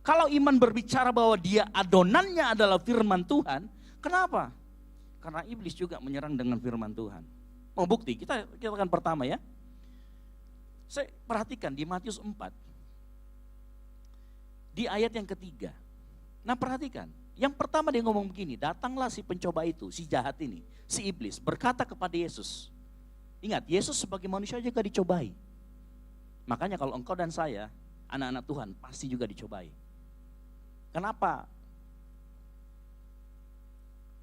Kalau iman berbicara bahwa dia adonannya adalah firman Tuhan, kenapa? Karena iblis juga menyerang dengan firman Tuhan. Mau bukti? Kita akan pertama ya. Saya perhatikan di Matius 4. Di ayat yang ketiga. Nah perhatikan, yang pertama dia ngomong begini, datanglah si pencoba itu, si jahat ini, si iblis, berkata kepada Yesus. Ingat, Yesus sebagai manusia juga dicobai. Makanya kalau engkau dan saya, anak-anak Tuhan, pasti juga dicobai. Kenapa?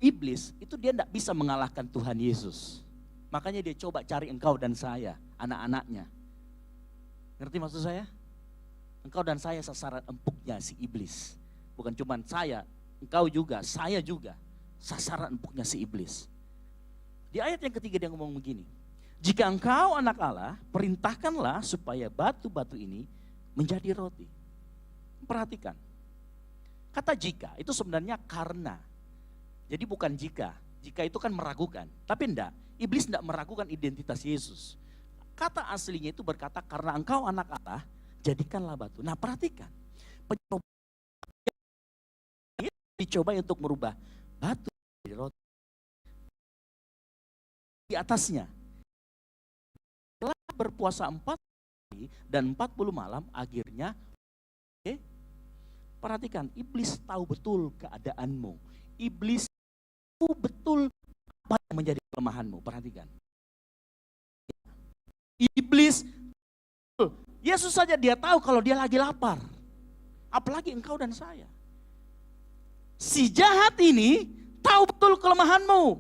Iblis itu dia tidak bisa mengalahkan Tuhan Yesus. Makanya dia coba cari engkau dan saya, anak-anaknya. Ngerti maksud saya? Engkau dan saya sasaran empuknya si iblis. Bukan cuma saya, engkau juga, saya juga. Sasaran empuknya si iblis. Di ayat yang ketiga dia ngomong begini. Jika engkau anak Allah, perintahkanlah supaya batu-batu ini menjadi roti. Perhatikan. Kata jika itu sebenarnya karena. Jadi bukan jika. Jika itu kan meragukan. Tapi enggak, iblis enggak meragukan identitas Yesus. Kata aslinya itu berkata karena engkau anak Allah, jadikanlah batu. Nah perhatikan. Dicoba untuk merubah batu menjadi roti. Di atasnya. Setelah berpuasa 40 hari dan 40 malam, akhirnya perhatikan, iblis tahu betul keadaanmu. Iblis tahu betul apa yang menjadi kelemahanmu. Perhatikan. Iblis, Yesus saja dia tahu kalau dia lagi lapar. Apalagi engkau dan saya. Si jahat ini tahu betul kelemahanmu.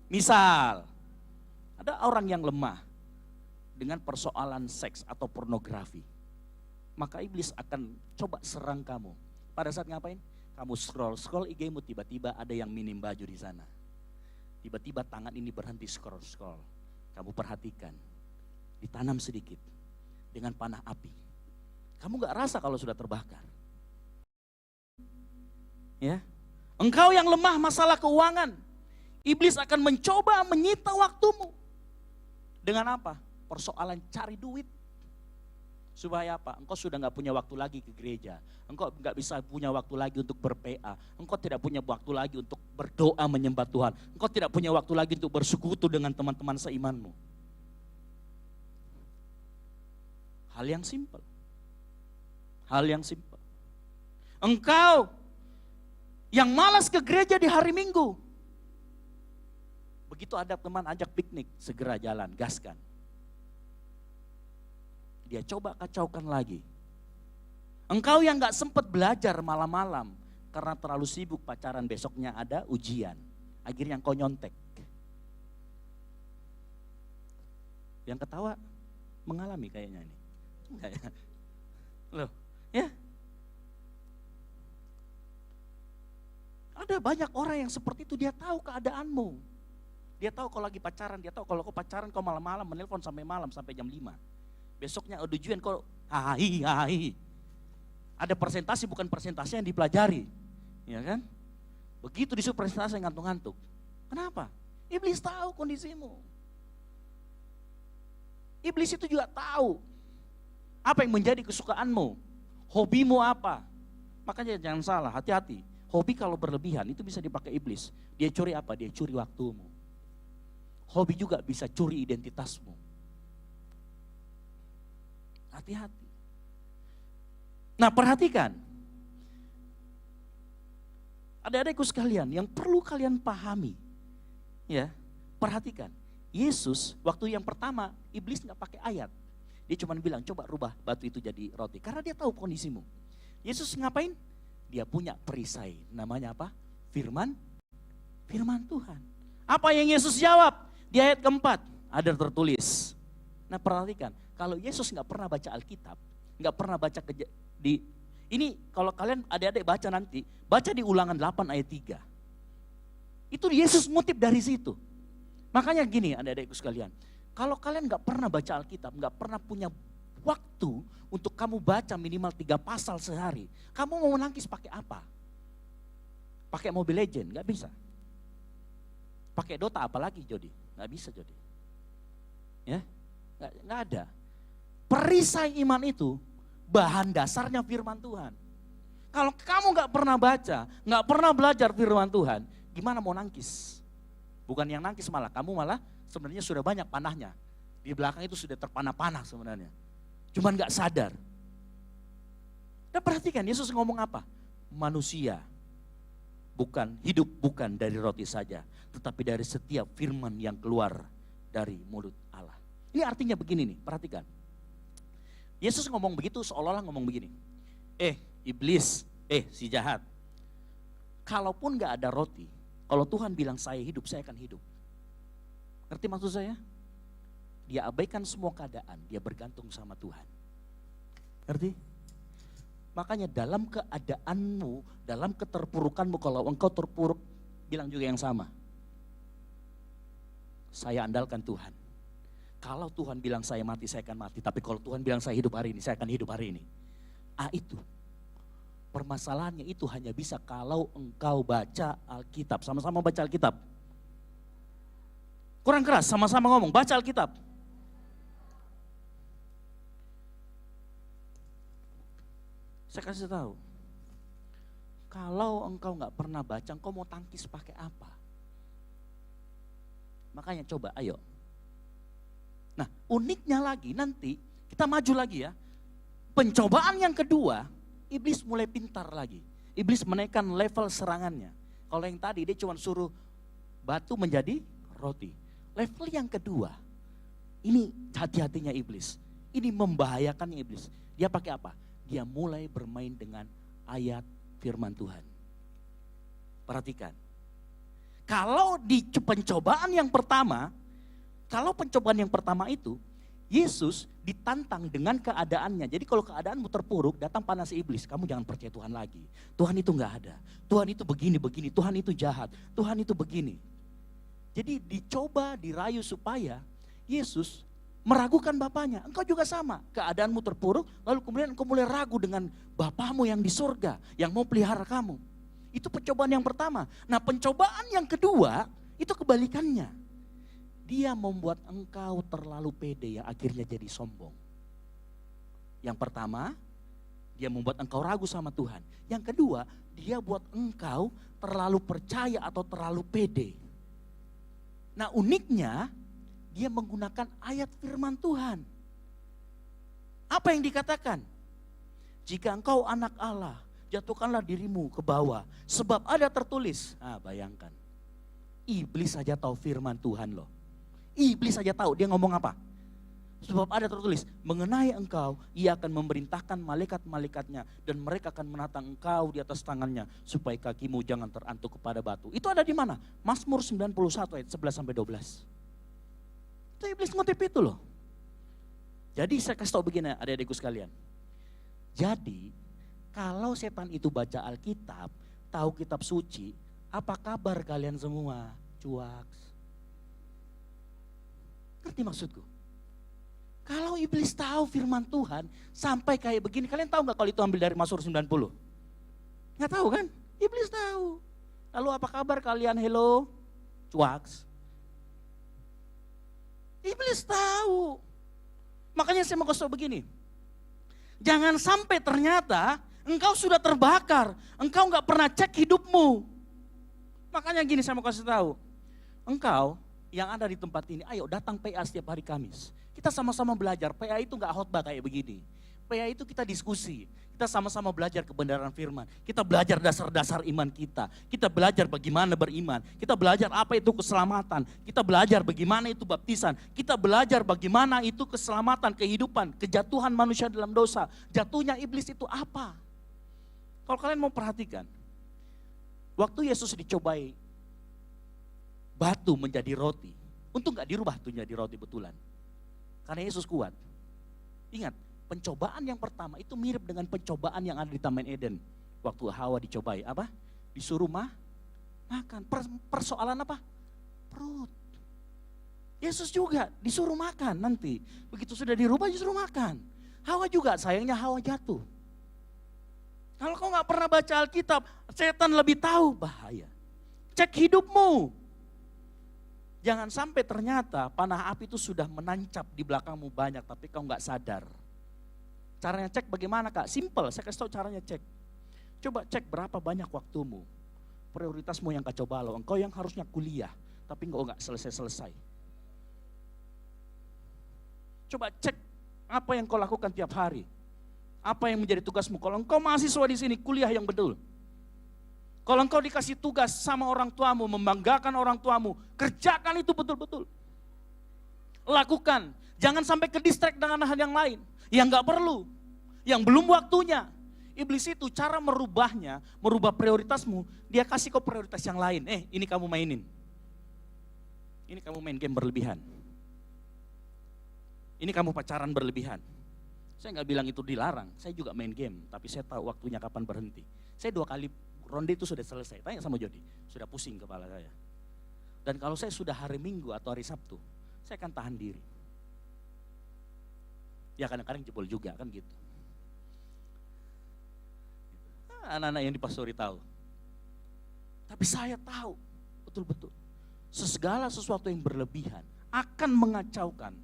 Misal, ada orang yang lemah dengan persoalan seks atau pornografi. Maka iblis akan coba serang kamu. Pada saat ngapain? Kamu scroll IG-mu, tiba-tiba ada yang minim baju di sana. Tiba-tiba tangan ini berhenti scroll. Kamu perhatikan, ditanam sedikit dengan panah api. Kamu gak rasa kalau sudah terbakar. Ya, engkau yang lemah masalah keuangan, iblis akan mencoba menyita waktumu. Dengan apa? Persoalan cari duit. Supaya apa? Engkau sudah gak punya waktu lagi ke gereja. Engkau gak bisa punya waktu lagi untuk ber-PA. Engkau tidak punya waktu lagi untuk berdoa menyembah Tuhan. Engkau tidak punya waktu lagi untuk bersekutu dengan teman-teman seimanmu. Hal yang simpel. Hal yang simpel. Engkau yang malas ke gereja di hari Minggu. Begitu ada teman ajak piknik, segera jalan, gaskan. Dia coba kacaukan lagi. Engkau yang gak sempat belajar malam-malam karena terlalu sibuk pacaran, besoknya ada ujian. Akhirnya engkau nyontek. Yang ketawa mengalami kayaknya ini. Enggak ya? Loh, ya? Ada banyak orang yang seperti itu, dia tahu keadaanmu. Dia tahu kalau lagi pacaran, dia tahu kalau kau pacaran kau malam-malam menelpon sampai malam, sampai jam 5. Besoknya ada ujian kau hai. Ada presentasi bukan presentasi yang dipelajari. Ya kan? Begitu disuruh presentasi ngantuk-ngantuk. Kenapa? Iblis tahu kondisimu. Iblis itu juga tahu apa yang menjadi kesukaanmu. Hobimu apa? Makanya jangan salah, hati-hati. Hobi kalau berlebihan itu bisa dipakai iblis. Dia curi apa? Dia curi waktumu. Hobi juga bisa curi identitasmu. Hati-hati. Nah perhatikan. Adik-adikku sekalian yang perlu kalian pahami. Ya, perhatikan. Yesus waktu yang pertama iblis nggak pakai ayat. Dia cuma bilang coba rubah batu itu jadi roti. Karena dia tahu kondisimu. Yesus ngapain? Dia punya perisai, namanya apa? Firman Tuhan. Apa yang Yesus jawab? Di ayat keempat, ada tertulis. Nah perhatikan, kalau Yesus nggak pernah baca Alkitab, nggak pernah baca ini kalau kalian adik-adik baca nanti, baca di Ulangan 8 ayat 3. Itu Yesus ngutip dari situ. Makanya gini adik-adikku sekalian, kalau kalian nggak pernah baca Alkitab, nggak pernah punya waktu untuk kamu baca minimal 3 pasal sehari, kamu mau menangkis pakai apa? Pakai Mobile Legend, nggak bisa. Pakai Dota apalagi Jody, nggak bisa Jody. Ya, nggak ada. Perisai iman itu bahan dasarnya firman Tuhan. Kalau kamu nggak pernah baca, nggak pernah belajar firman Tuhan, gimana mau nangkis? Bukan yang nangkis malah, kamu malah sebenarnya sudah banyak panahnya. Di belakang itu sudah terpanah-panah sebenarnya. Cuman nggak sadar. Dan perhatikan Yesus ngomong apa? Manusia hidup bukan dari roti saja, tetapi dari setiap firman yang keluar dari mulut Allah. Ini artinya begini nih, perhatikan. Yesus ngomong begitu seolah-olah ngomong begini. Iblis, si jahat. Kalaupun gak ada roti, kalau Tuhan bilang saya hidup, saya akan hidup. Ngerti maksud saya? Dia abaikan semua keadaan, dia bergantung sama Tuhan. Ngerti? Makanya dalam keadaanmu, dalam keterpurukanmu, kalau engkau terpuruk, bilang juga yang sama. Saya andalkan Tuhan. Kalau Tuhan bilang saya mati, saya akan mati. Tapi kalau Tuhan bilang saya hidup hari ini, saya akan hidup hari ini. Itu. Permasalahannya itu hanya bisa kalau engkau baca Alkitab. Sama-sama baca Alkitab. Kurang keras, sama-sama ngomong, baca Alkitab. Saya kasih tahu. Kalau engkau nggak pernah baca, engkau mau tangkis pakai apa? Makanya coba, ayo. Nah, uniknya lagi nanti, kita maju lagi ya. Pencobaan yang kedua, iblis mulai pintar lagi. Iblis menaikkan level serangannya. Kalau yang tadi dia cuma suruh batu menjadi roti. Level yang kedua, ini hati-hatinya iblis. Ini membahayakannya iblis. Dia pakai apa? Dia mulai bermain dengan ayat firman Tuhan. Perhatikan. Kalau di pencobaan yang pertama, itu, Yesus ditantang dengan keadaannya. Jadi kalau keadaanmu terpuruk, datang panas iblis, kamu jangan percaya Tuhan lagi. Tuhan itu enggak ada. Tuhan itu begini, Tuhan itu jahat. Tuhan itu begini. Jadi dicoba, dirayu supaya Yesus meragukan Bapaknya. Engkau juga sama, keadaanmu terpuruk, lalu kemudian engkau mulai ragu dengan Bapakmu yang di surga, yang mau pelihara kamu. Itu pencobaan yang pertama. Nah, pencobaan yang kedua, itu kebalikannya. Dia membuat engkau terlalu pede yang akhirnya jadi sombong. Yang pertama, dia membuat engkau ragu sama Tuhan. Yang kedua, dia buat engkau terlalu percaya atau terlalu pede. Nah, uniknya, dia menggunakan ayat firman Tuhan. Apa yang dikatakan? Jika engkau anak Allah, jatuhkanlah dirimu ke bawah. Sebab ada tertulis. Bayangkan. Iblis saja tahu firman Tuhan loh. Iblis saja tahu, dia ngomong apa? Sebab ada tertulis, mengenai engkau, ia akan memerintahkan malaikat-malaikatnya dan mereka akan menatang engkau di atas tangannya supaya kakimu jangan terantuk kepada batu. Itu ada di mana? Mazmur 91 ayat 11-12. Itu iblis ngutip itu loh. Jadi saya kasih tahu begini adik-adikku sekalian. Jadi kalau setan itu baca Alkitab, tahu kitab suci, apa kabar kalian semua? Cuaks. Ngerti maksudku? Kalau iblis tahu firman Tuhan sampai kayak begini, kalian tahu gak kalau itu ambil dari Mazmur 90? Gak tahu kan? Iblis tahu. Lalu apa kabar kalian? Hello? Cuaks. Iblis tahu. Makanya saya mau kasih tahu begini. Jangan sampai ternyata engkau sudah terbakar. Engkau gak pernah cek hidupmu. Makanya gini saya mau kasih tahu. Engkau yang ada di tempat ini, ayo datang PA setiap hari Kamis. Kita sama-sama belajar, PA itu gak khotbah kayak begini. PA itu kita diskusi, kita sama-sama belajar kebenaran firman. Kita belajar dasar-dasar iman kita. Kita belajar bagaimana beriman. Kita belajar apa itu keselamatan. Kita belajar bagaimana itu baptisan. Kita belajar bagaimana itu keselamatan, kehidupan, kejatuhan manusia dalam dosa. Jatuhnya iblis itu apa? Kalau kalian mau perhatikan, waktu Yesus dicobai, batu menjadi roti. Untung gak dirubah tuh jadi roti betulan. Karena Yesus kuat. Ingat, pencobaan yang pertama itu mirip dengan pencobaan yang ada di Taman Eden. Waktu Hawa dicobai, apa? Disuruh makan. Persoalan apa? Perut. Yesus juga disuruh makan nanti. Begitu sudah dirubah disuruh makan. Hawa juga, sayangnya Hawa jatuh. Kalau kau nggak pernah baca Alkitab, setan lebih tahu, bahaya. Cek hidupmu. Jangan sampai ternyata panah api itu sudah menancap di belakangmu banyak, tapi kau nggak sadar. Caranya cek bagaimana Kak? Simple, saya kasih tahu caranya cek. Coba cek berapa banyak waktumu. Prioritasmu yang kacau balau, engkau yang harusnya kuliah, tapi engkau nggak selesai-selesai. Coba cek apa yang kau lakukan tiap hari. Apa yang menjadi tugasmu. Kalau engkau mahasiswa di sini, kuliah yang betul. Kalau engkau dikasih tugas sama orang tuamu, membanggakan orang tuamu, kerjakan itu betul-betul. Lakukan. Jangan sampai ke distract dengan hal yang lain. Yang nggak perlu. Yang belum waktunya. Iblis itu cara merubahnya, merubah prioritasmu, dia kasih kau prioritas yang lain. Ini kamu mainin. Ini kamu main game berlebihan. Ini kamu pacaran berlebihan. Saya nggak bilang itu dilarang, saya juga main game, tapi saya tahu waktunya kapan berhenti. Saya 2 kali ronde itu sudah selesai, tanya sama Jody, sudah pusing kepala saya. Dan kalau saya sudah hari Minggu atau hari Sabtu, saya akan tahan diri. Ya kadang-kadang jebol juga kan gitu. Anak-anak yang dipastori tahu. Tapi saya tahu betul-betul segala sesuatu yang berlebihan akan mengacaukan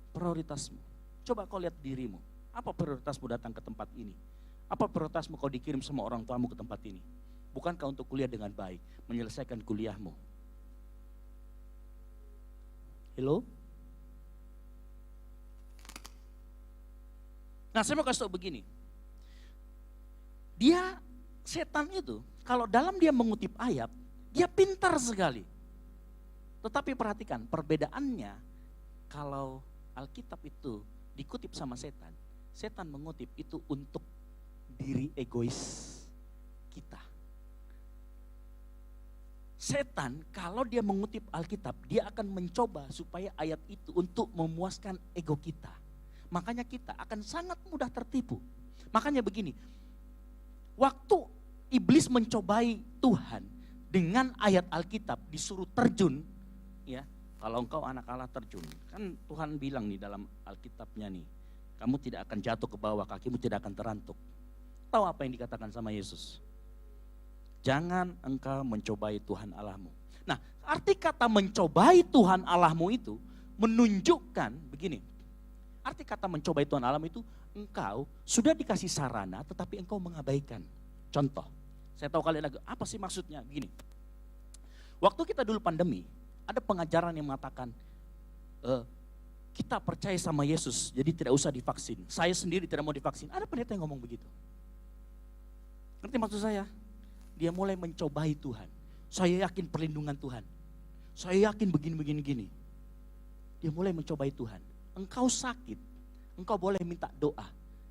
prioritasmu. Coba kau lihat dirimu. Apa prioritasmu datang ke tempat ini? Apa prioritasmu kau dikirim sama orang tuamu ke tempat ini? Bukankah untuk kuliah dengan baik, menyelesaikan kuliahmu? Hello? Nah, saya mau kasih tahu begini. Setan itu, kalau dalam dia mengutip ayat, dia pintar sekali. Tetapi perhatikan, perbedaannya kalau Alkitab itu dikutip sama setan, setan mengutip itu untuk diri egois kita. Setan kalau dia mengutip Alkitab, dia akan mencoba supaya ayat itu untuk memuaskan ego kita. Makanya kita akan sangat mudah tertipu. Makanya begini, waktu iblis mencobai Tuhan dengan ayat Alkitab disuruh terjun, ya kalau engkau anak Allah terjun, kan Tuhan bilang nih dalam Alkitabnya nih, kamu tidak akan jatuh ke bawah, kakimu tidak akan terantuk. Tahu apa yang dikatakan sama Yesus? Jangan engkau mencobai Tuhan Allahmu. Nah, arti kata mencobai Tuhan Allahmu itu menunjukkan begini. Arti kata mencobai Tuhan Allahmu itu engkau sudah dikasih sarana tetapi engkau mengabaikan. Contoh, saya tahu kalian lagi, apa sih maksudnya? Begini, waktu kita dulu pandemi, ada pengajaran yang mengatakan, kita percaya sama Yesus, jadi tidak usah divaksin. Saya sendiri tidak mau divaksin. Ada pendeta yang ngomong begitu. Ngerti maksud saya? Dia mulai mencobai Tuhan. Saya yakin perlindungan Tuhan. Saya yakin begini. Dia mulai mencobai Tuhan. Engkau sakit, engkau boleh minta doa.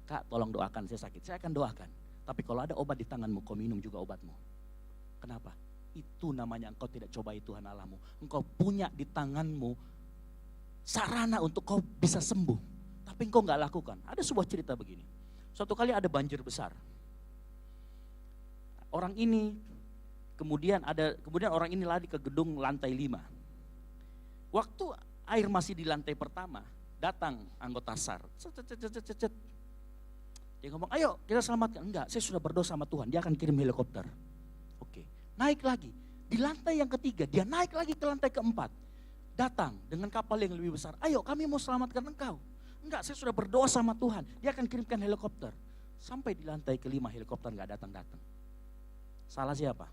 Kak, tolong doakan, saya sakit. Saya akan doakan. Tapi kalau ada obat di tanganmu, kau minum juga obatmu. Kenapa? Itu namanya engkau tidak cobai Tuhan Allahmu. Engkau punya di tanganmu sarana untuk kau bisa sembuh. Tapi engkau gak lakukan. Ada sebuah cerita begini. Suatu kali ada banjir besar. Orang ini, kemudian orang ini lari ke gedung lantai 5. Waktu air masih di lantai pertama, datang anggota SAR. Dia ngomong, ayo kita selamatkan. Enggak, saya sudah berdoa sama Tuhan, dia akan kirim helikopter. Oke, naik lagi. Di lantai yang ketiga, dia naik lagi ke lantai keempat. Datang dengan kapal yang lebih besar. Ayo kami mau selamatkan engkau. Enggak, saya sudah berdoa sama Tuhan, dia akan kirimkan helikopter. Sampai di lantai kelima helikopter enggak datang-datang. Salah siapa?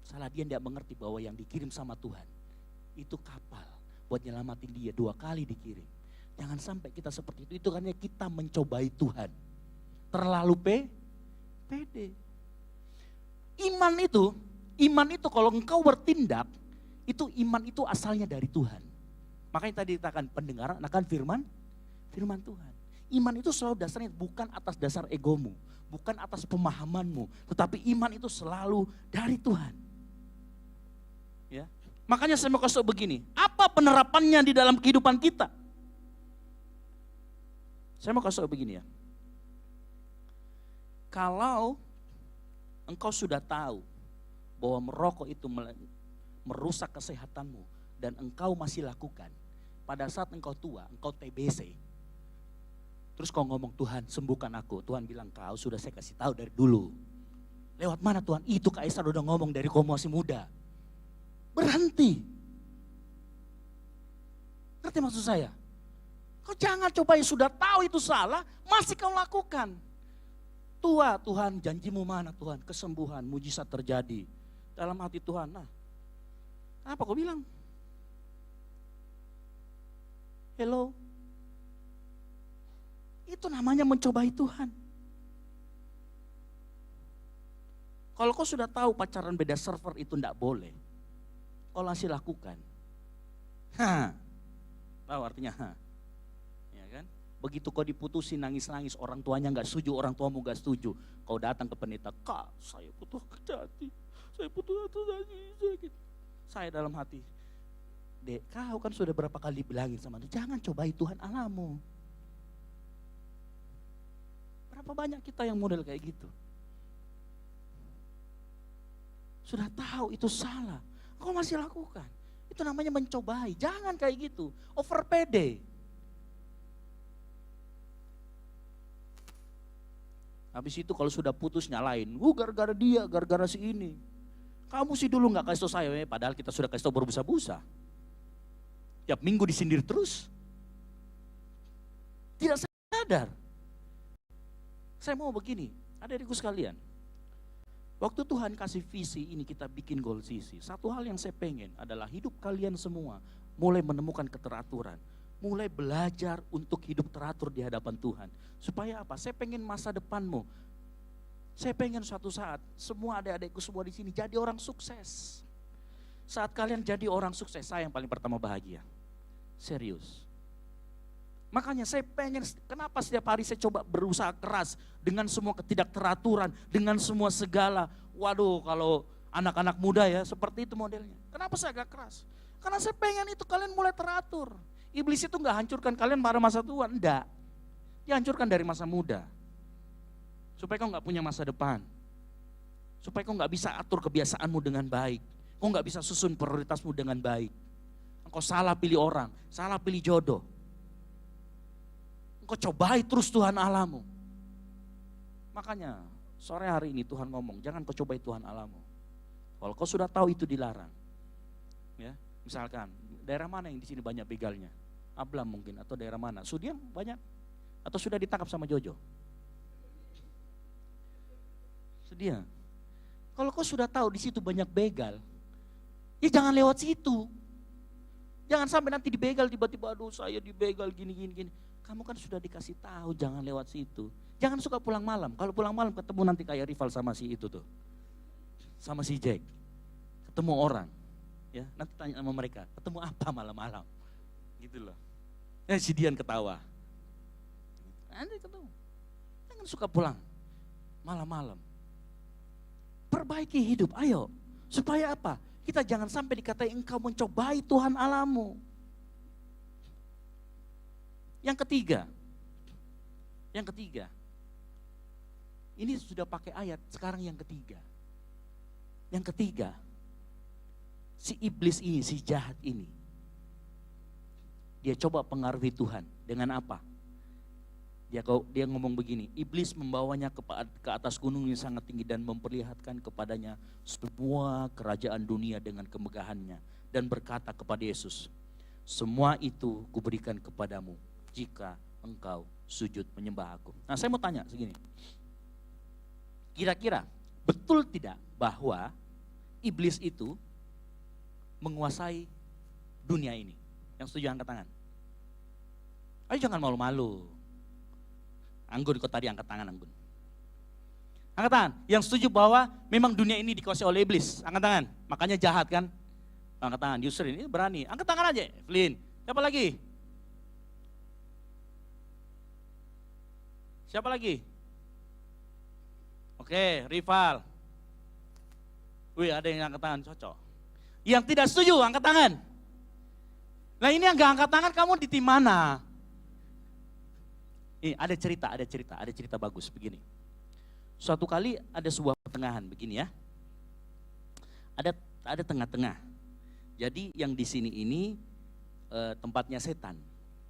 Salah dia tidak mengerti bahwa yang dikirim sama Tuhan itu kapal buat nyelamatin dia, 2 kali dikirim. Jangan sampai kita seperti itu karena kita mencobai Tuhan. Terlalu pede. Iman itu kalau engkau bertindak, itu iman itu asalnya dari Tuhan. Makanya tadi dikatakan pendengaran akan firman Tuhan. Iman itu selalu dasarnya bukan atas dasar egomu, bukan atas pemahamanmu, tetapi iman itu selalu dari Tuhan. Ya. Makanya saya mau kasih tahu begini, apa penerapannya di dalam kehidupan kita? Saya mau kasih tahu begini ya. Kalau engkau sudah tahu bahwa merokok itu merusak kesehatanmu dan engkau masih lakukan, pada saat engkau tua, engkau TBC, Terus kau ngomong, Tuhan sembuhkan aku. Tuhan bilang, kau sudah saya kasih tahu dari dulu. Lewat mana Tuhan? Itu Kaisar udah ngomong dari kau masih muda. Berhenti. Ngerti maksud saya? Kau jangan coba yang sudah tahu itu salah, masih kau lakukan. Tua, Tuhan janjimu mana Tuhan? Kesembuhan, mujizat terjadi. Dalam hati Tuhan, nah apa kau bilang? Hello? Itu namanya mencobai Tuhan. Kalau kau sudah tahu pacaran beda server itu enggak boleh, kau masih lakukan. Tahu artinya? Ya kan? Begitu kau diputusin nangis-nangis, orang tuanya enggak setuju, orang tuamu enggak setuju. Kau datang ke pendeta, Kak saya butuh hati, saya butuh hati. Saya dalam hati, Dek, kau kan sudah berapa kali bilangin sama dia, jangan cobai Tuhan Allahmu. Berapa banyak kita yang model kayak gitu. Sudah tahu itu salah, kau masih lakukan. Itu namanya mencobai, jangan kayak gitu, over pede. Habis itu kalau sudah putus nyalain, gara-gara dia, gara-gara si ini. Kamu sih dulu gak kasih tau saya, padahal kita sudah kasih tau berbusa-busa. Tiap minggu disindir terus. Tidak sadar. Saya mau begini, adik-adikku sekalian. Waktu Tuhan kasih visi ini kita bikin Goal CC. Satu hal yang saya pengen adalah hidup kalian semua mulai menemukan keteraturan. Mulai belajar untuk hidup teratur di hadapan Tuhan. Supaya apa? Saya pengen masa depanmu. Saya pengen suatu saat semua adik-adikku semua di sini jadi orang sukses. Saat kalian jadi orang sukses, saya yang paling pertama bahagia. Serius. Makanya saya pengen, kenapa setiap hari saya coba berusaha keras dengan semua ketidakteraturan, dengan semua segala. Waduh, kalau anak-anak muda ya seperti itu modelnya. Kenapa saya agak keras? Karena saya pengen itu kalian mulai teratur. Iblis itu enggak hancurkan kalian pada masa tua, enggak. Dia hancurkan dari masa muda. Supaya kau enggak punya masa depan. Supaya kau enggak bisa atur kebiasaanmu dengan baik. Kau enggak bisa susun prioritasmu dengan baik. Engkau salah pilih orang, salah pilih jodoh. Engkau cobai terus Tuhan Allahmu. Makanya sore hari ini Tuhan ngomong, jangan kau cobai Tuhan Allahmu. Kalau kau sudah tahu itu dilarang. Ya, misalkan daerah mana yang di sini banyak begalnya? Ablam mungkin atau daerah mana? Sudiang banyak atau sudah ditangkap sama Jojo? Sudiang. Kalau kau sudah tahu di situ banyak begal, ya jangan lewat situ. Jangan sampai nanti dibegal tiba-tiba, aduh saya dibegal gini. Kamu kan sudah dikasih tahu jangan lewat situ. Jangan suka pulang malam. Kalau pulang malam ketemu nanti kayak rival sama si itu tuh. Sama si Jack. Ketemu orang. Ya, nanti tanya sama mereka, ketemu apa malam-malam? Gitu loh. Si Dian ketawa. Nanti ketemu. Jangan suka pulang malam-malam. Perbaiki hidup, ayo. Supaya apa? Kita jangan sampai dikatai engkau mencobai Tuhan Allahmu. Yang ketiga, ini sudah pakai ayat, sekarang yang ketiga. Yang ketiga, si iblis ini, si jahat ini, dia coba pengaruhi Tuhan dengan apa? Dia ngomong begini, iblis membawanya ke atas gunung yang sangat tinggi dan memperlihatkan kepadanya semua kerajaan dunia dengan kemegahannya. Dan berkata kepada Yesus, semua itu kuberikan kepadamu jika engkau sujud menyembah aku. Nah saya mau tanya segini, kira-kira betul tidak bahwa iblis itu menguasai dunia ini? Yang setuju angkat tangan. Ayo jangan malu-malu. Anggun, kau tadi angkat tangan Anggun. Angkat tangan. Yang setuju bahwa memang dunia ini dikuasai oleh iblis. Angkat tangan. Makanya jahat kan? Angkat tangan. Yusrin ini berani. Angkat tangan aja. Flynn. Siapa lagi? Siapa lagi? Oke, rival. Wih, ada yang angkat tangan, cocok. Yang tidak setuju, angkat tangan. Nah ini yang gak angkat tangan, kamu di tim mana? Ada cerita bagus begini. Suatu kali ada sebuah pertengahan begini ya. Ada tengah-tengah. Jadi yang di sini ini tempatnya setan.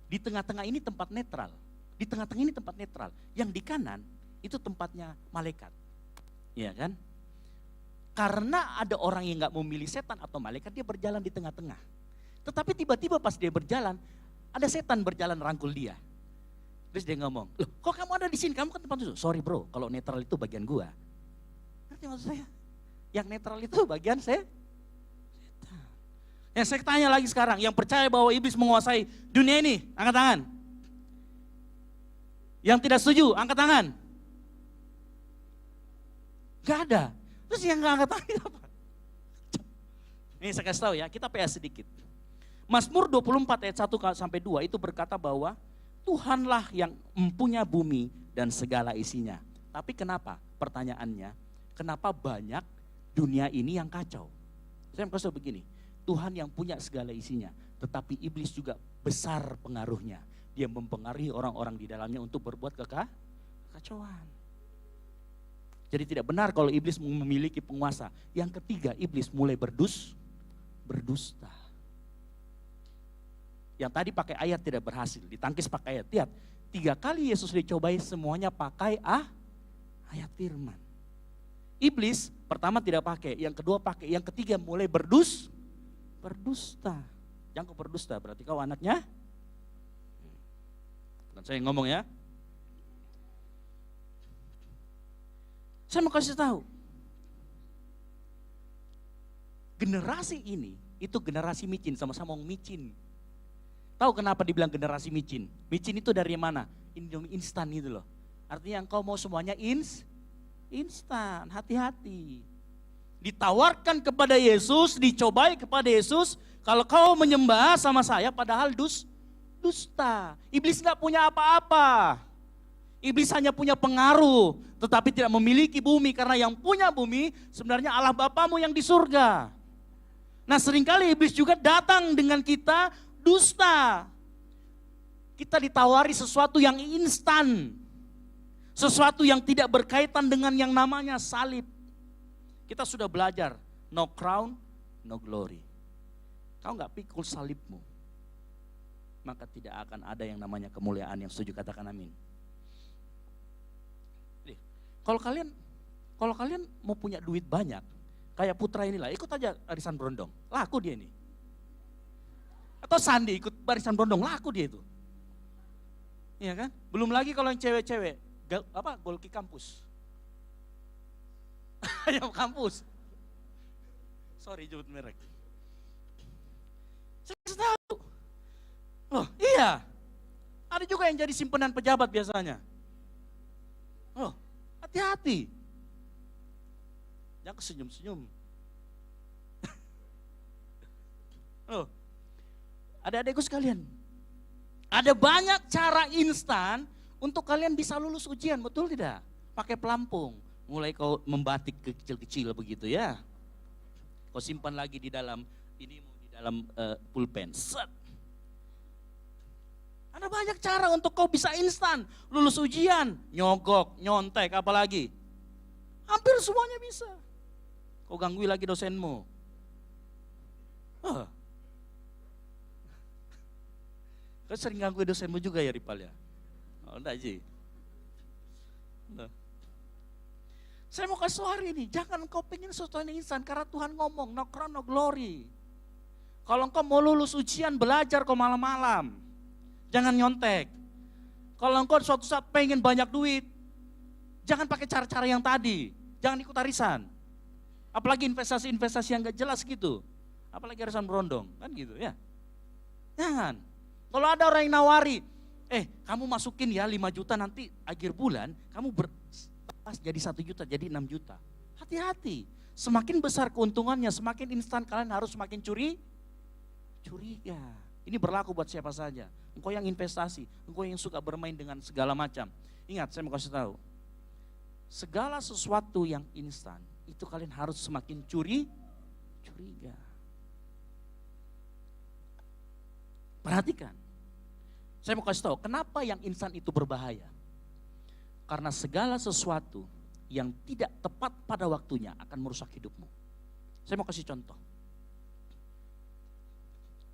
Di tengah-tengah ini tempat netral. Di tengah-tengah ini tempat netral. Yang di kanan itu tempatnya malaikat. Iya kan? Karena ada orang yang gak memilih setan atau malaikat, dia berjalan di tengah-tengah. Tetapi tiba-tiba pas dia berjalan, ada setan berjalan rangkul dia. Terus dia ngomong, loh kok kamu ada di sini, kamu kan tempat itu. Sorry bro, kalau netral itu bagian gua. Ngerti maksud saya? Yang netral itu bagian saya. Setan. Yang saya tanya lagi sekarang, yang percaya bahwa iblis menguasai dunia ini, angkat tangan. Yang tidak setuju, angkat tangan. Gak ada. Terus yang gak angkat tangan apa? Ini saya kasih tahu ya, kita PS sedikit. Mazmur 24 ayat 1 sampai 2 itu berkata bahwa Tuhanlah yang mempunyai bumi dan segala isinya. Tapi kenapa? Pertanyaannya, kenapa banyak dunia ini yang kacau? Saya mau kasih tahu begini, Tuhan yang punya segala isinya, tetapi iblis juga besar pengaruhnya. Dia mempengaruhi orang-orang di dalamnya untuk berbuat kekacauan. Jadi tidak benar kalau iblis memiliki penguasa. Yang ketiga, iblis mulai berdusta. Yang tadi pakai ayat tidak berhasil, ditangkis pakai ayat. Lihat, 3 kali Yesus dicobai semuanya pakai ayat firman. Iblis pertama tidak pakai, yang kedua pakai, yang ketiga mulai berdusta. Jangan kau berdusta, berarti kau anaknya. Dan saya ngomong ya. Saya mau kasih tahu, generasi ini itu generasi micin, sama-sama ngomong micin. Tahu kenapa dibilang generasi micin? Micin itu dari mana? Indomie instan itu loh. Artinya engkau mau semuanya instan, hati-hati. Ditawarkan kepada Yesus, dicobai kepada Yesus, kalau kau menyembah sama saya padahal dusta. Iblis gak punya apa-apa. Iblis hanya punya pengaruh, tetapi tidak memiliki bumi, karena yang punya bumi sebenarnya Allah Bapamu yang di surga. Nah seringkali iblis juga datang dengan kita dusta. Kita ditawari sesuatu yang instan, sesuatu yang tidak berkaitan dengan yang namanya salib. Kita sudah belajar, no crown, no glory. Kau gak pikul salibmu, maka tidak akan ada yang namanya kemuliaan. Yang setuju katakan amin. Kalau kalian mau punya duit banyak, kayak Putra inilah, ikut aja arisan berondong, laku dia ini. Atau Sandi ikut barisan berondong, laku dia itu. Iya kan? Belum lagi kalau yang cewek-cewek, golki kampus. Ayam kampus. Sorry jemput merek. Saya kasih tahu. Oh iya, ada juga yang jadi simpenan pejabat biasanya. Oh, hati-hati. Jangan senyum-senyum. Oh, adik-adikku sekalian, ada banyak cara instan untuk kalian bisa lulus ujian, betul tidak? Pakai pelampung, mulai kau membatik kecil-kecil begitu ya. Kau simpan lagi di dalam pulpen. Set. Ada banyak cara untuk kau bisa instan lulus ujian, nyogok, nyontek, apalagi. Hampir semuanya bisa. Kau ganggu lagi dosenmu. Kau sering ganggu dosenmu juga ya Ripal ya? Oh enggak Ji. Saya mau kasih hari ini, jangan kau pengen sesuatu yang instan karena Tuhan ngomong, no crown, no glory. Kalau kau mau lulus ujian, belajar kau malam-malam. Jangan nyontek. Kalau engkau suatu saat pengen banyak duit, jangan pakai cara-cara yang tadi. Jangan ikut arisan. Apalagi investasi-investasi yang gak jelas gitu. Apalagi arisan berondong, kan gitu ya. Jangan. Kalau ada orang yang nawari, kamu masukin ya 5 juta nanti akhir bulan, kamu pas jadi 1 juta, jadi 6 juta. Hati-hati. Semakin besar keuntungannya, semakin instan kalian harus semakin curiga. Ini berlaku buat siapa saja. Engkau yang investasi, engkau yang suka bermain dengan segala macam. Ingat, saya mau kasih tahu. Segala sesuatu yang instan, itu kalian harus semakin curiga. Perhatikan. Saya mau kasih tahu, kenapa yang instan itu berbahaya? Karena segala sesuatu yang tidak tepat pada waktunya akan merusak hidupmu. Saya mau kasih contoh.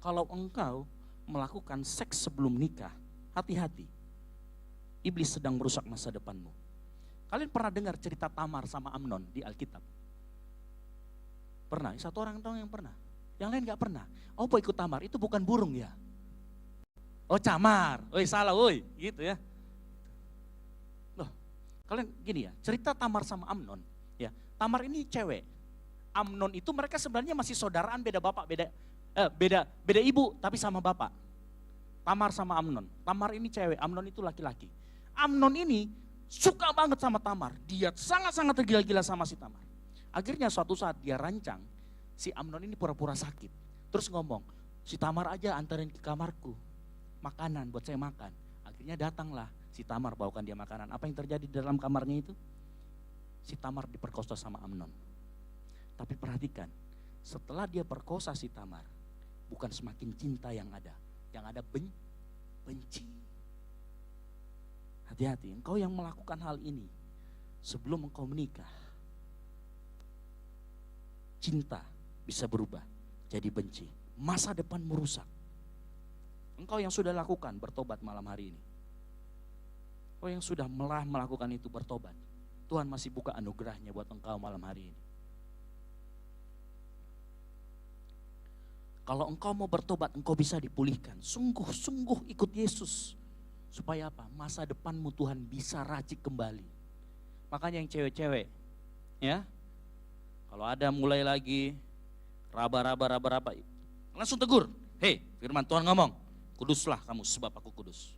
Kalau engkau melakukan seks sebelum nikah, hati-hati. iblis sedang merusak masa depanmu. Kalian pernah dengar cerita Tamar sama Amnon di Alkitab? Pernah? Satu orang doang yang pernah. Yang lain gak pernah. Oh, ikut Tamar, itu bukan burung ya? Oh, camar. Woi, salah, woi. Gitu ya. Loh, kalian gini ya, cerita Tamar sama Amnon. Ya, Tamar ini cewek. Amnon itu mereka sebenarnya masih saudaraan, beda bapak, beda ibu, tapi sama bapak. Tamar sama Amnon. Tamar ini cewek, Amnon itu laki-laki. Amnon ini suka banget sama Tamar. Dia sangat-sangat tergila-gila sama si Tamar. Akhirnya suatu saat dia rancang, si Amnon ini pura-pura sakit. Terus ngomong, si Tamar aja anterin ke kamarku, makanan buat saya makan. Akhirnya datanglah si Tamar bawakan dia makanan. Apa yang terjadi di dalam kamarnya itu? Si Tamar diperkosa sama Amnon. Tapi perhatikan, setelah dia perkosa si Tamar, bukan semakin cinta yang ada benci. Hati-hati, engkau yang melakukan hal ini sebelum engkau menikah. Cinta bisa berubah jadi benci. Masa depan merusak. Engkau yang sudah lakukan bertobat malam hari ini. Engkau yang sudah melakukan itu bertobat. Tuhan masih buka anugerahnya buat engkau malam hari ini. Kalau engkau mau bertobat, engkau bisa dipulihkan. Sungguh-sungguh ikut Yesus. Supaya apa? Masa depanmu Tuhan bisa racik kembali. Makanya yang cewek-cewek, ya, kalau ada mulai lagi raba-raba, langsung tegur. Hei, firman Tuhan ngomong, kuduslah kamu sebab aku kudus.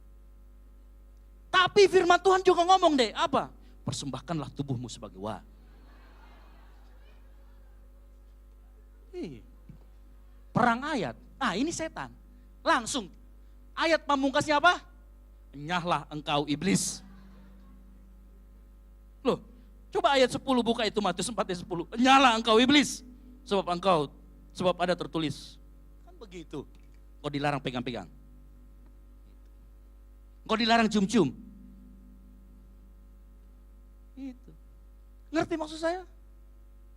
Tapi firman Tuhan juga ngomong deh, apa? Persembahkanlah tubuhmu sebagai perang ayat. Ini setan. Langsung ayat pamungkasnya apa? Enyahlah engkau iblis. Loh, coba ayat 10 buka itu Matius 4 ayat 10. Enyahlah engkau iblis. Sebab ada tertulis. Kan begitu. Kau dilarang pegang-pegang. Kau dilarang cium-cium. Itu. Ngerti maksud saya?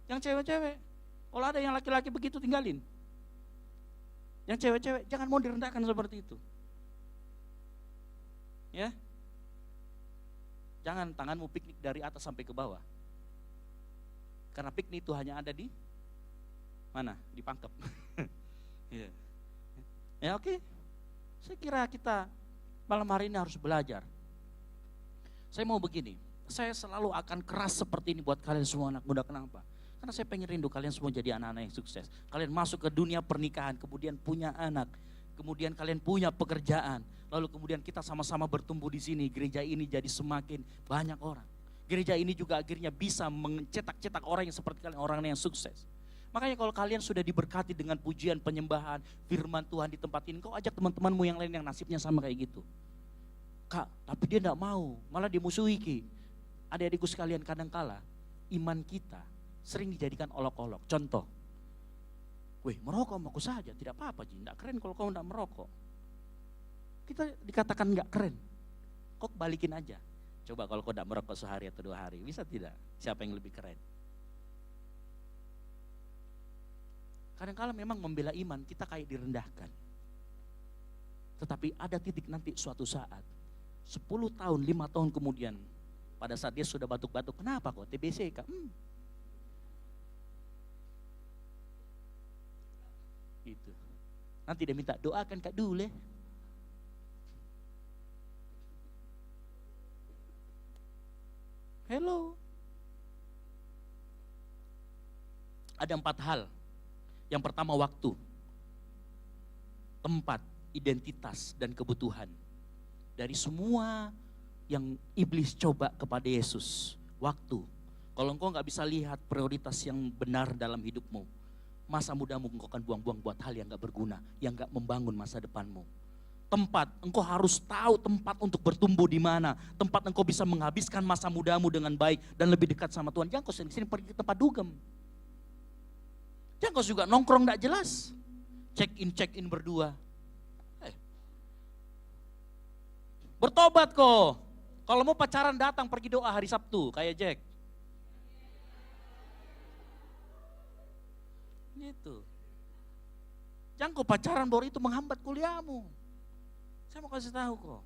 Yang cewek-cewek. Kalau ada yang laki-laki begitu tinggalin. Yang cewek-cewek jangan mau direndahkan seperti itu. Ya. Jangan tanganmu piknik dari atas sampai ke bawah. Karena piknik itu hanya ada di mana? Di pangkep. Ya, ya oke. Saya kira kita malam hari ini harus belajar. Saya mau begini, saya selalu akan keras seperti ini buat kalian semua anak muda. Kenapa? Karena saya pengen rindu kalian semua jadi anak-anak yang sukses. Kalian masuk ke dunia pernikahan, kemudian punya anak, kemudian kalian punya pekerjaan, lalu kemudian kita sama-sama bertumbuh di sini. Gereja ini jadi semakin banyak orang. Gereja ini juga akhirnya bisa mencetak-cetak orang yang seperti kalian, orang yang sukses. Makanya kalau kalian sudah diberkati dengan pujian, penyembahan, firman Tuhan di tempat ini, kau ajak teman-temanmu yang lain yang nasibnya sama kayak gitu. Kak, tapi dia enggak mau, malah dimusuhi ki. Adik-adikku sekalian, kadangkala iman kita sering dijadikan olok-olok. Contoh, weh merokok sama aku saja, tidak apa-apa Ji, enggak keren kalau kau enggak merokok. Kita dikatakan enggak keren, kok balikin aja. Coba kalau kau enggak merokok sehari atau 2 hari, bisa tidak? Siapa yang lebih keren? Kadang-kadang memang membela iman kita kayak direndahkan. Tetapi ada titik nanti suatu saat, 10 tahun, 5 tahun kemudian, pada saat dia sudah batuk-batuk, kenapa kok TBC Kak? Gitu. Nanti dia minta doakan Kak Dule. Hello. Ada 4 hal. Yang pertama waktu, tempat, identitas, dan kebutuhan. Dari semua yang iblis coba kepada Yesus, waktu. Kalau engkau gak bisa lihat prioritas yang benar dalam hidupmu, masa mudamu engkau akan buang-buang buat hal yang gak berguna, yang gak membangun masa depanmu. Tempat, engkau harus tahu tempat untuk bertumbuh di mana. Tempat engkau bisa menghabiskan masa mudamu dengan baik dan lebih dekat sama Tuhan. Jangan kau sini pergi ke tempat dugem. Jangan kau juga nongkrong gak jelas. Check in berdua. Bertobat kok. Kalau mau pacaran datang pergi doa hari Sabtu kayak Jack. Gitu. Jangan kau pacaran baru itu menghambat kuliahmu. Saya mau kasih tahu kok.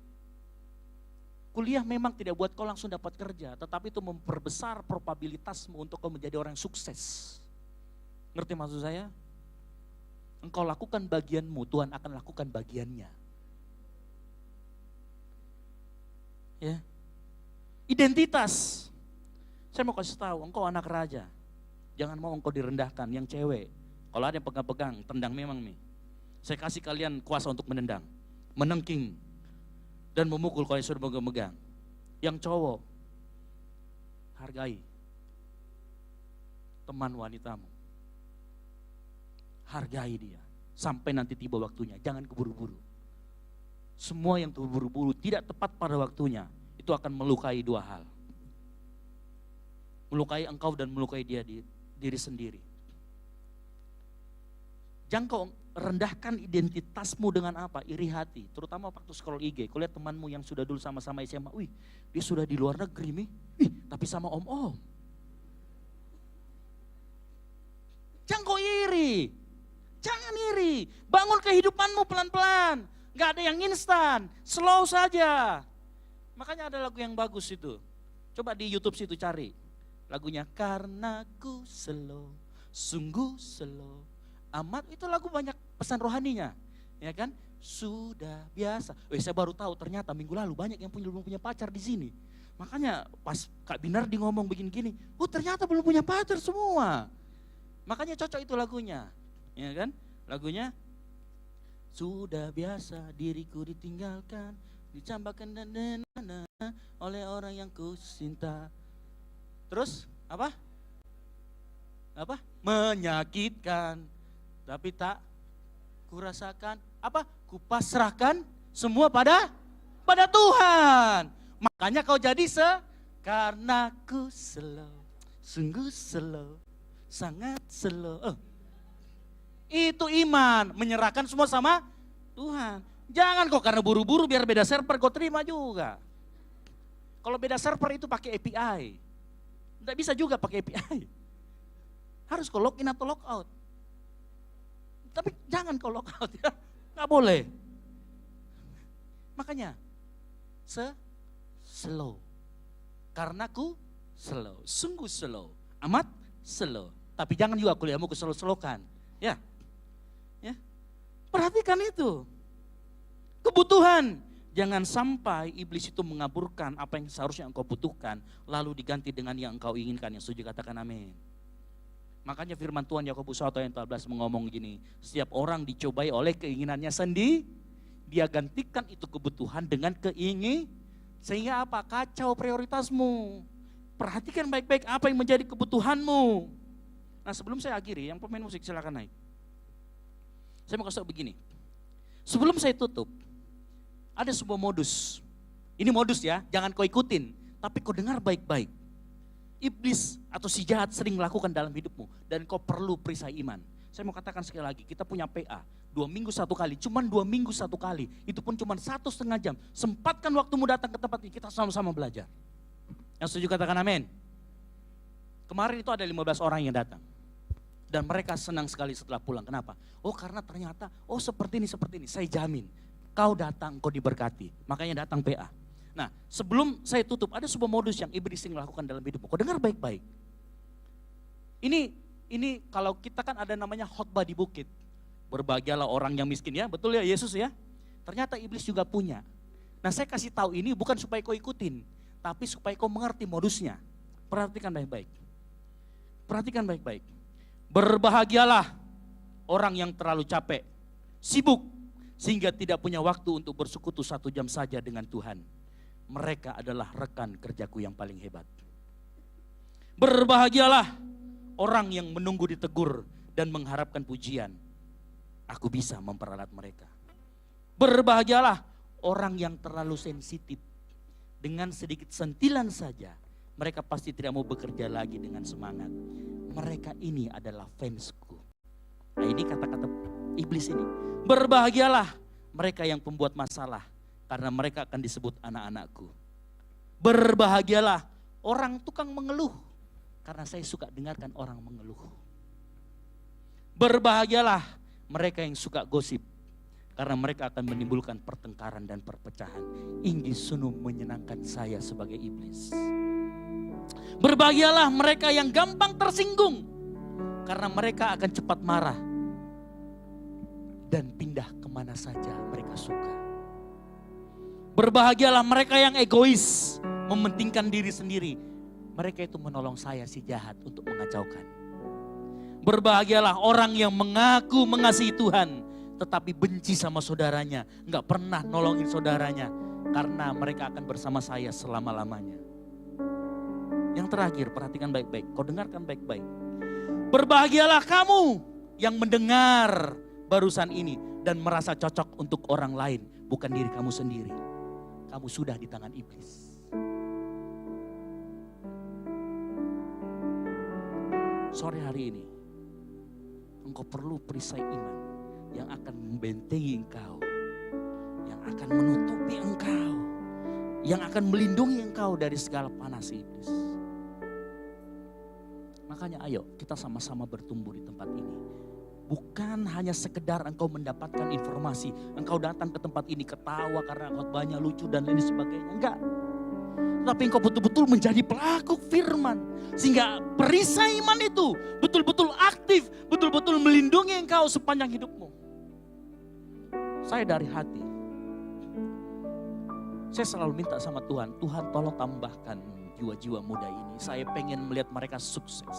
Kuliah memang tidak buat kau langsung dapat kerja, tetapi itu memperbesar probabilitasmu untuk kau menjadi orang sukses. Ngerti maksud saya? Engkau lakukan bagianmu, Tuhan akan lakukan bagiannya. Ya. Identitas. Saya mau kasih tahu, engkau anak raja. Jangan mau engkau direndahkan, yang cewek. Kalau ada yang pegang-pegang, tendang memang nih. Saya kasih kalian kuasa untuk menendang, menengking, dan memukul kalau yang sudah megang-megang. Yang cowok, hargai teman wanitamu. Hargai dia, sampai nanti tiba waktunya, jangan keburu-buru. Semua yang terburu-buru tidak tepat pada waktunya, itu akan melukai dua hal. Melukai engkau dan melukai dia diri sendiri. Jangan kau rendahkan identitasmu dengan apa? Iri hati, terutama waktu scroll IG. Kau lihat temanmu yang sudah dulu sama-sama SMA, wih dia sudah di luar negeri nih, tapi sama om-om. Jangan kau iri, jangan iri. Bangun kehidupanmu pelan-pelan, gak ada yang instan, slow saja. Makanya ada lagu yang bagus itu, coba di YouTube situ cari. Lagunya Karena Ku Slow, Sungguh Slow Amat, itu lagu banyak pesan rohaninya, ya kan? Sudah biasa. Saya baru tahu ternyata minggu lalu banyak yang belum punya pacar di sini. Makanya pas Kak Binardi ngomong begini gini, ternyata belum punya pacar semua. Makanya cocok itu lagunya, ya kan? Lagunya sudah biasa diriku ditinggalkan, dicambakan dan oleh orang yang ku cinta. Terus apa? Apa? Menyakitkan, tapi tak kurasakan. Apa? Kupasrahkan semua pada Tuhan. Makanya kau jadi karena ku slow, sungguh slow, sangat slow. Itu iman, menyerahkan semua sama Tuhan. Jangan kok karena buru-buru biar beda server kau terima juga. Kalau beda server itu pakai API. Tidak bisa juga pakai API. Harus kau login atau logout. Tapi jangan kau logout ya. Nggak boleh. Makanya slow. Karena ku slow, sungguh slow, amat slow. Tapi jangan juga kuliahmu ku slow-slowkan. Ya. Ya. Perhatikan itu. Kebutuhan. Jangan sampai iblis itu mengaburkan apa yang seharusnya engkau butuhkan, lalu diganti dengan yang engkau inginkan. Yang setuju katakan amin. Makanya firman Tuhan Yakobus 1 ayat 14 mengomong gini, setiap orang dicobai oleh keinginannya sendiri, dia gantikan itu kebutuhan dengan sehingga apa? Kacau prioritasmu. Perhatikan baik-baik apa yang menjadi kebutuhanmu. Nah sebelum saya akhiri, yang pemain musik silakan naik. Saya mau kasih tahu begini, sebelum saya tutup, ada sebuah modus. Ini modus ya, jangan kau ikutin, tapi kau dengar baik-baik. Iblis atau si jahat sering melakukan dalam hidupmu dan kau perlu perisai iman. Saya mau katakan sekali lagi, kita punya PA 2 minggu 1 kali, cuman 2 minggu 1 kali, itu pun cuman 1,5 jam. Sempatkan waktumu datang ke tempat ini, kita sama-sama belajar. Yang setuju katakan amin. Kemarin itu ada 15 orang yang datang. Dan mereka senang sekali setelah pulang. Kenapa? Karena ternyata, seperti ini. Saya jamin, kau datang, kau diberkati. Makanya datang PA. Nah, sebelum saya tutup, ada sebuah modus yang iblis yang melakukan dalam hidupmu. Kau dengar baik-baik. Ini kalau kita kan ada namanya khotbah di bukit. Berbahagialah orang yang miskin ya, betul ya Yesus ya? Ternyata iblis juga punya. Nah, saya kasih tahu ini bukan supaya kau ikutin, tapi supaya kau mengerti modusnya. Perhatikan baik-baik. Perhatikan baik-baik. Berbahagialah orang yang terlalu capek, sibuk, sehingga tidak punya waktu untuk bersekutu 1 jam saja dengan Tuhan. Mereka adalah rekan kerjaku yang paling hebat. Berbahagialah orang yang menunggu ditegur dan mengharapkan pujian. Aku bisa memperalat mereka. Berbahagialah orang yang terlalu sensitif. Dengan sedikit sentilan saja, mereka pasti tidak mau bekerja lagi dengan semangat. Mereka ini adalah fansku. Nah ini kata-kata iblis ini. Berbahagialah mereka yang pembuat masalah, karena mereka akan disebut anak-anakku. Berbahagialah orang tukang mengeluh, karena saya suka dengarkan orang mengeluh. Berbahagialah mereka yang suka gosip, Karena mereka akan menimbulkan pertengkaran dan perpecahan. Inggih sunu menyenangkan saya sebagai iblis. Berbahagialah mereka yang gampang tersinggung. Karena mereka akan cepat marah. Dan pindah kemana saja mereka suka. Berbahagialah mereka yang egois. Mementingkan diri sendiri. Mereka itu menolong saya si jahat untuk mengacaukan. Berbahagialah orang yang mengaku mengasihi Tuhan. Tetapi benci sama saudaranya. Enggak pernah nolongin saudaranya. Karena mereka akan bersama saya selama-lamanya. Yang terakhir, perhatikan baik-baik. Kau dengarkan baik-baik. Berbahagialah kamu yang mendengar barusan ini. Dan merasa cocok untuk orang lain. Bukan diri kamu sendiri. Kamu sudah di tangan iblis. Sore hari ini. Engkau perlu perisai iman. Yang akan membentengi engkau. Yang akan menutupi engkau. Yang akan melindungi engkau dari segala panas iblis. Makanya ayo kita sama-sama bertumbuh di tempat ini. Bukan hanya sekedar engkau mendapatkan informasi. Engkau datang ke tempat ini ketawa karena khotbahnya lucu dan lain sebagainya. Enggak. Tapi engkau betul-betul menjadi pelaku firman. Sehingga perisai iman itu betul-betul aktif. Betul-betul melindungi engkau sepanjang hidupmu. Saya dari hati. Saya selalu minta sama Tuhan. Tuhan tolong tambahkan jiwa-jiwa muda ini. Saya pengen melihat mereka sukses.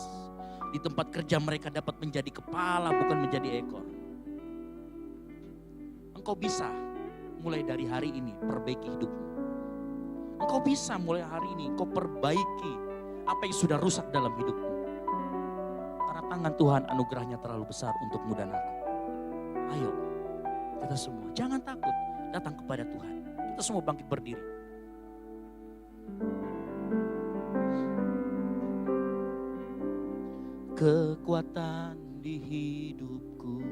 Di tempat kerja mereka dapat menjadi kepala bukan menjadi ekor. Engkau bisa mulai dari hari ini perbaiki hidupmu. Engkau bisa mulai hari ini engkau perbaiki apa yang sudah rusak dalam hidupmu. Karena tangan Tuhan anugerahnya terlalu besar untukmu dan aku. Ayo kita semua jangan takut datang kepada Tuhan. Kita semua bangkit berdiri. Kekuatan di hidupku,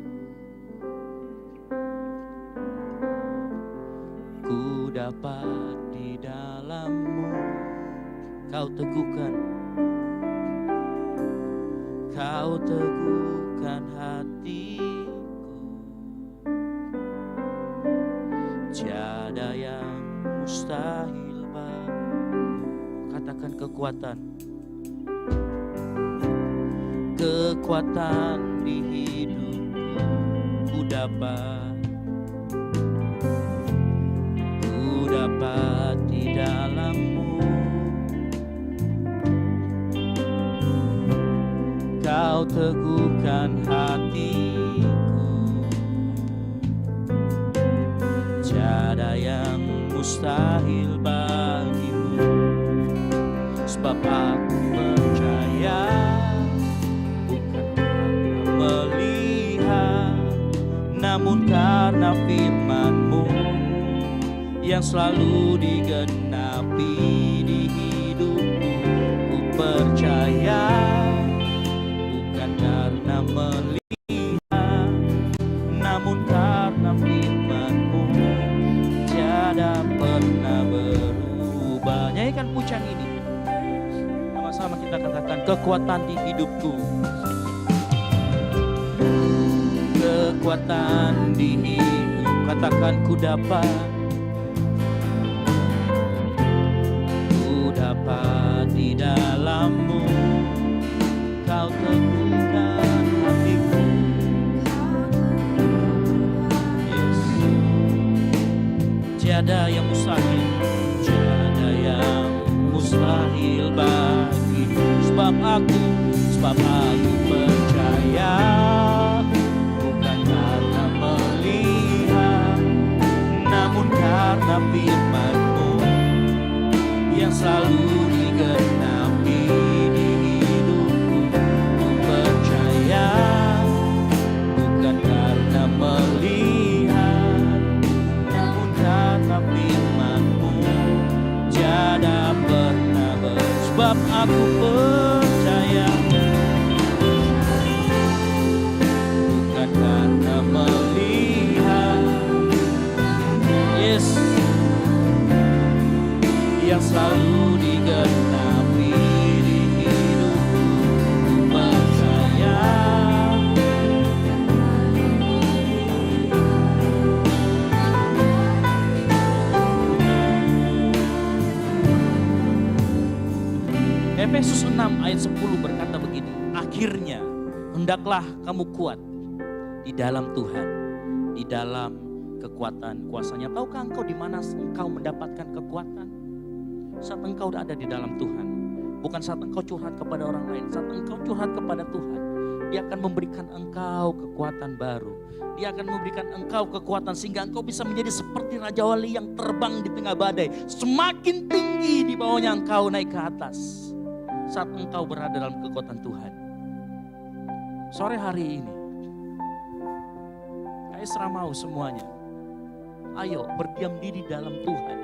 ku dapat di dalam-Mu. Kau teguhkan hatiku. Tiada yang mustahil bagimu. Katakan kekuatan di hidupku, ku dapat di dalam-Mu. Kau teguhkan hatiku. Tiada yang mustahil bagimu. Sebab aku percaya namun karena firman-Mu yang selalu digenapi di hidupku, ku percaya bukan karena melihat, namun karena firman-Mu tiada pernah berubah. Nyanyikan pujian ini, sama-sama kita katakan kekuatan di hidupku. Kekuatan di hidup, katakan ku dapat di dalam-Mu. Kau teguhkan hatiku. Yes. Tiada yang mustahil, tiada yang mustahil bagiku. Sebab aku percaya. Karena firman-Mu yang selalu digenapi di hidupku, ku percaya bukan karena melihat, namun karena firman-Mu tiada pernah sebab aku percaya Efesus 6 ayat 10 berkata begini, akhirnya hendaklah kamu kuat di dalam Tuhan, di dalam kekuatan kuasanya. Tahukah engkau di mana engkau mendapatkan kekuatan? Saat engkau ada di dalam Tuhan. Bukan saat engkau curhat kepada orang lain, saat engkau curhat kepada Tuhan. Dia akan memberikan engkau kekuatan baru. Dia akan memberikan engkau kekuatan sehingga engkau bisa menjadi seperti Raja Wali yang terbang di tengah badai. Semakin tinggi di bawahnya engkau naik ke atas. Saat engkau berada dalam kekuatan Tuhan. Sore hari ini, Kaisra mau semuanya. Ayo berdiam diri dalam Tuhan.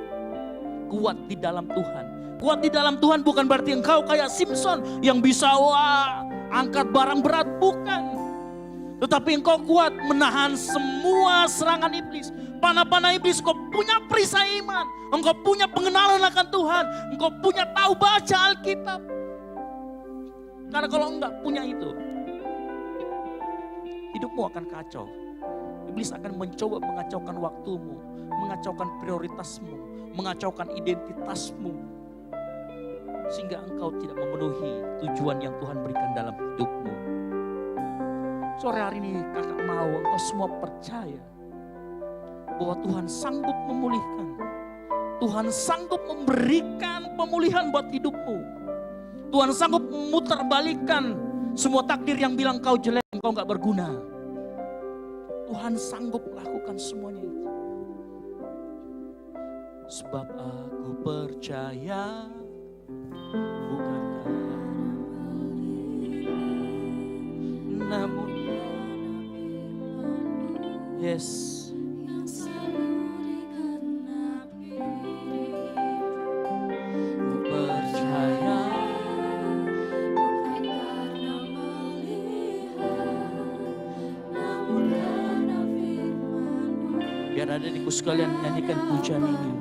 Kuat di dalam Tuhan. Kuat di dalam Tuhan bukan berarti engkau kayak Simpson yang bisa angkat barang berat, bukan. Tetapi engkau kuat menahan semua serangan iblis. Panah-panah iblis, engkau punya perisai iman. Engkau punya pengenalan akan Tuhan. Engkau punya tahu baca Alkitab. Karena kalau enggak punya itu, hidupmu akan kacau. Iblis akan mencoba mengacaukan waktumu, mengacaukan prioritasmu, mengacaukan identitasmu. Sehingga engkau tidak memenuhi tujuan yang Tuhan berikan dalam hidupmu. Sore hari ini kakak mau engkau semua percaya bahwa Tuhan sanggup memulihkan. Tuhan sanggup memberikan pemulihan buat hidupmu. Tuhan sanggup memutarbalikkan semua takdir yang bilang kau jelek, engkau gak berguna. Tuhan sanggup lakukan semuanya itu. Sebab aku percaya bukan karena namun yes. Ku percaya bukan karena melihat namun karena firman-Mu. Biar ada di sekalian nyanyikan pujian ini.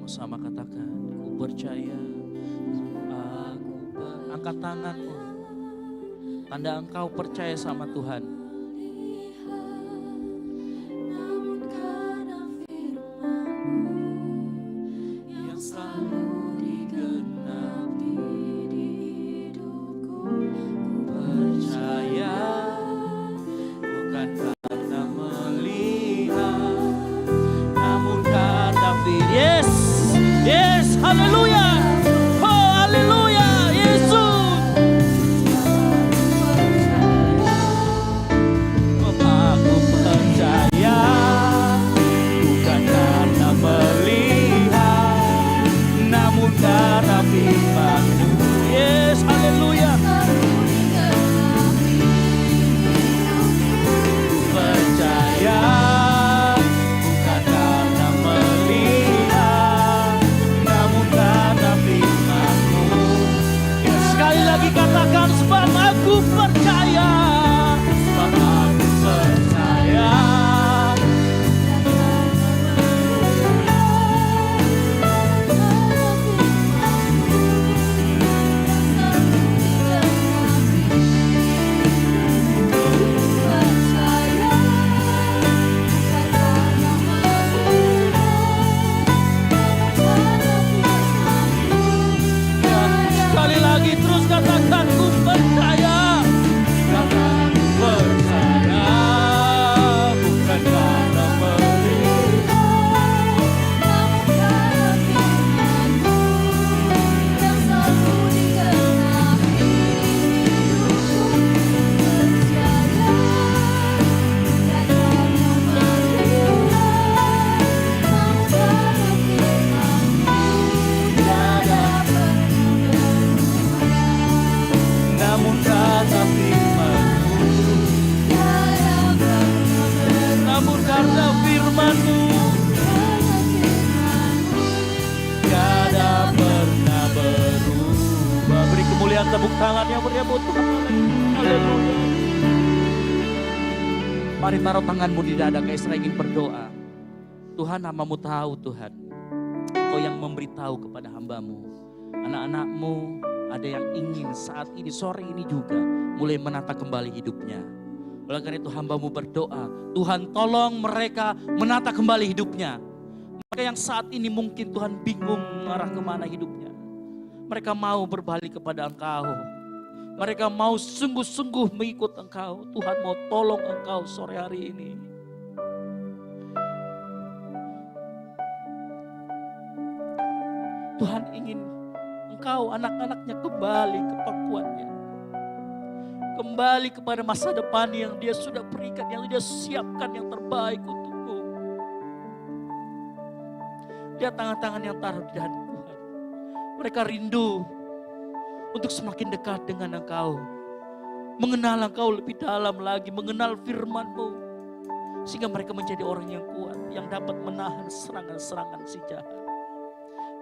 Sama katakan, ku percaya, angkat tanganmu, tanda engkau percaya sama Tuhan. Yang selalu digenapi di hidupku, ku percaya, bukan karena melihat, namun karena firman. Yes, haleluya. Oh, haleluya, Yesus. Oh Tuhan, haleluya. Mari taruh tanganmu di dada, kayak saya ingin berdoa. Tuhan, namamu tahu Tuhan. Kau yang memberitahu kepada hambamu. Anak-anakmu ada yang ingin saat ini, sore ini juga mulai menata kembali hidupnya. Oleh karena itu hambamu berdoa, Tuhan tolong mereka menata kembali hidupnya. Mereka yang saat ini mungkin Tuhan bingung mengarah kemana hidupnya. Mereka mau berbalik kepada Engkau. Mereka mau sungguh-sungguh mengikut Engkau. Tuhan mau tolong Engkau sore hari ini. Tuhan ingin Engkau anak-anaknya kembali ke pangkuannya. Kembali kepada masa depan yang Dia sudah berikan, yang Dia siapkan yang terbaik untukmu. Lihat tangan-tangan yang taruh di dahan Tuhan. Mereka rindu untuk semakin dekat dengan Engkau. Mengenal Engkau lebih dalam lagi, mengenal firman-Mu. Sehingga mereka menjadi orang yang kuat, yang dapat menahan serangan-serangan si jahat.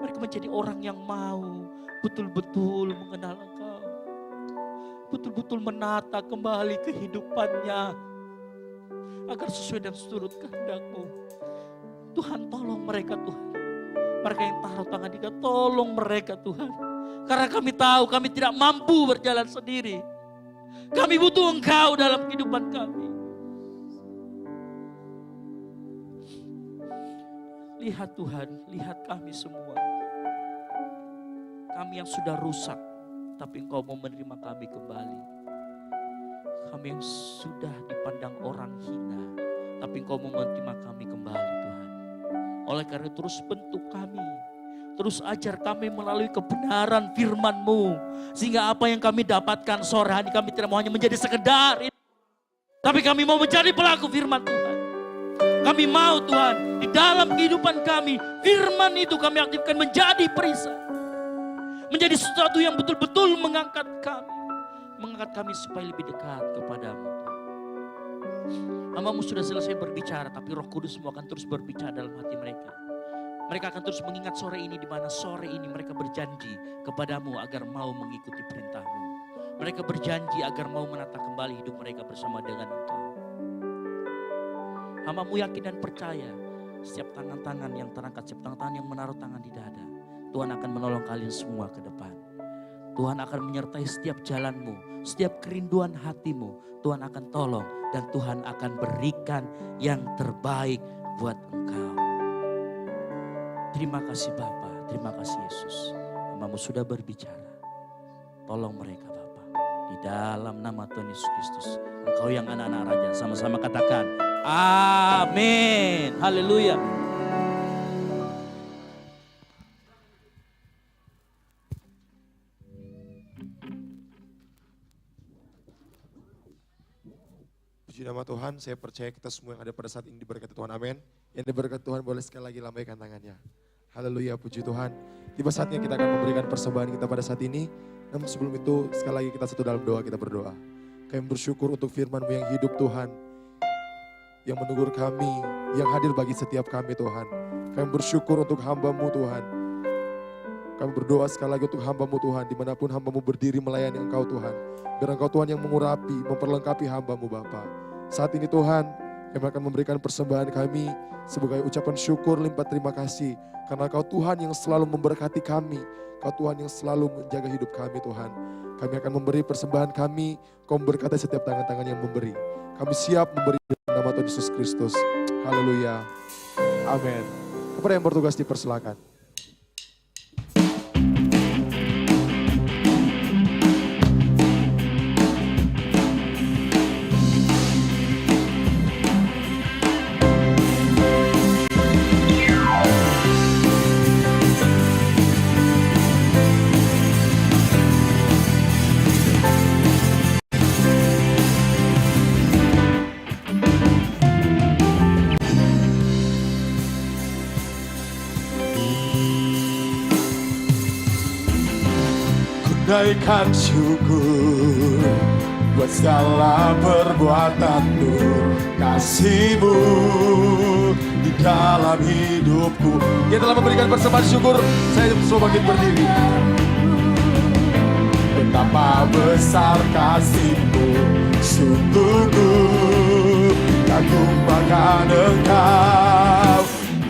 Mereka menjadi orang yang mau betul-betul mengenal Engkau. Betul-betul menata kembali kehidupannya. Agar sesuai dan seturut kehendak-Mu. Tuhan tolong mereka Tuhan. Mereka yang taruh tangan di Kau, tolong mereka Tuhan. Karena kami tahu kami tidak mampu berjalan sendiri. Kami butuh Engkau dalam kehidupan kami. Lihat Tuhan, lihat kami semua. Kami yang sudah rusak, tapi Engkau mau menerima kami kembali. Kami yang sudah dipandang orang hina, tapi Engkau mau menerima kami kembali Tuhan. Oleh karena itu terus bentuk kami, terus ajar kami melalui kebenaran firman-Mu. Sehingga apa yang kami dapatkan sore hari kami tidak mau hanya menjadi sekedar, tapi kami mau menjadi pelaku firman Tuhan. Kami mau Tuhan, di dalam kehidupan kami, firman itu kami aktifkan menjadi perisai. Menjadi sesuatu yang betul-betul mengangkat kami. Mengangkat kami supaya lebih dekat kepadamu. Hamba-Mu sudah selesai berbicara, tapi Roh Kudus-Mu akan terus berbicara dalam hati mereka. Mereka akan terus mengingat sore ini, di mana sore ini mereka berjanji kepadamu agar mau mengikuti perintah-Mu. Mereka berjanji agar mau menata kembali hidup mereka bersama dengan Engkau. Hamba-Mu yakin dan percaya, setiap tangan-tangan yang terangkat, setiap tangan-tangan yang menaruh tangan di dada, Tuhan akan menolong kalian semua ke depan. Tuhan akan menyertai setiap jalanmu, setiap kerinduan hatimu. Tuhan akan tolong dan Tuhan akan berikan yang terbaik buat engkau. Terima kasih Bapa, terima kasih Yesus. Hamba-Mu sudah berbicara. Tolong mereka Bapa. Di dalam nama Tuhan Yesus Kristus. Engkau yang anak-anak raja, sama-sama katakan amin. Haleluya. Puji nama Tuhan, saya percaya kita semua yang ada pada saat ini diberkati Tuhan, amin. Yang diberkati Tuhan boleh sekali lagi lambaikan tangannya. Haleluya, puji Tuhan. Tiba saatnya kita akan memberikan persembahan kita pada saat ini. Namun sebelum itu, sekali lagi kita satu dalam doa, kita berdoa. Kami bersyukur untuk firman-Mu yang hidup Tuhan. Yang menegur kami, yang hadir bagi setiap kami Tuhan. Kami bersyukur untuk hamba-Mu Tuhan. Kami berdoa sekali lagi untuk hamba-Mu Tuhan. Dimanapun hamba-Mu berdiri melayani Engkau Tuhan. Biar Engkau Tuhan yang mengurapi, memperlengkapi hamba-Mu Bapa. Saat ini Tuhan, kami akan memberikan persembahan kami sebagai ucapan syukur limpah terima kasih. Karena Engkau Tuhan yang selalu memberkati kami. Engkau Tuhan yang selalu menjaga hidup kami Tuhan. Kami akan memberi persembahan kami, Kau memberkati setiap tangan-tangan yang memberi. Kami siap memberi dalam nama Tuhan Yesus Kristus. Haleluya. Amin. Kepada yang bertugas dipersilakan. Naikkan syukur buat segala perbuatan-Mu, kasih-Mu di dalam hidupku. Dia telah memberikan persembahan syukur, saya semua makin berdiri. betapa besar kasih-Mu. Sungguh ku kagum akan Engkau,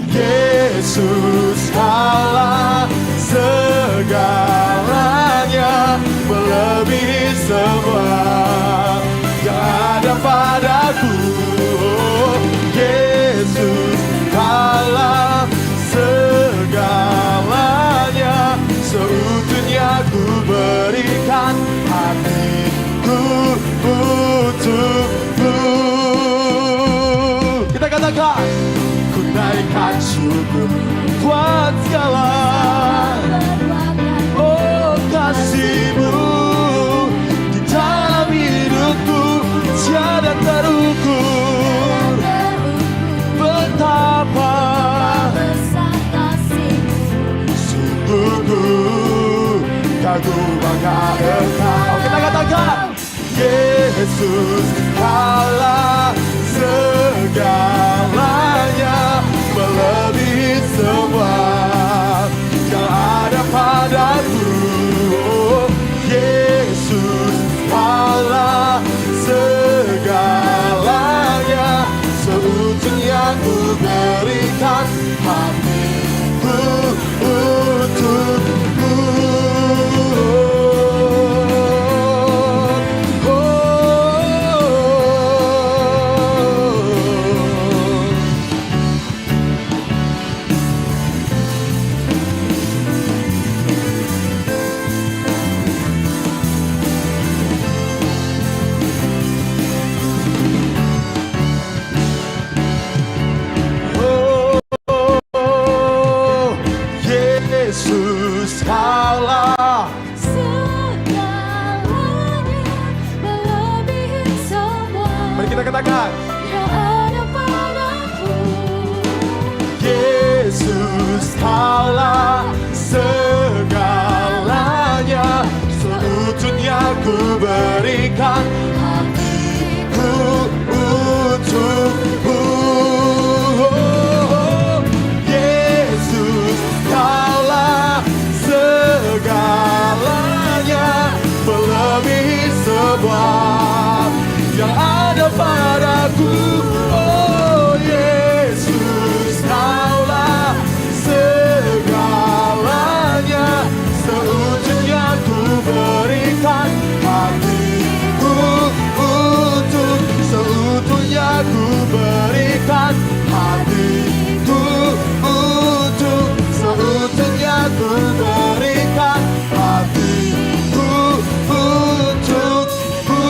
Yesus Allah, segalanya melebihi semua yang ada padaku. Oh, Yesus Allah, segalanya seutuhnya ku berikan hatiku untukmu. Kita katakan, ku naikkan syukur buat segala oh kasih-Mu di dalam hidupku tiada terukur. Betapa sungguh ku kagum akan Engkau. Kita katakan, Yesus Allah, segalanya melebihi semua yang ada padaku. Oh, Yesus Allah, segalanya seutuhnya ku berikan hatiku untukmu. Yesus Allah, segalanya melebihi semua mari kita katakan, yang ada padaku. Yesus Allah, segalanya seutuhnya ku berikan hatiku untukmu. Oh, Yesus Allah, segalanya melebihi semua yang ada padaku. Oh, Yesus Allah, segalanya seutuhnya ku berikan hatiku untuk, seutuhnya ku berikan hatiku untuk, seutuhnya ku berikan hatiku untukmu.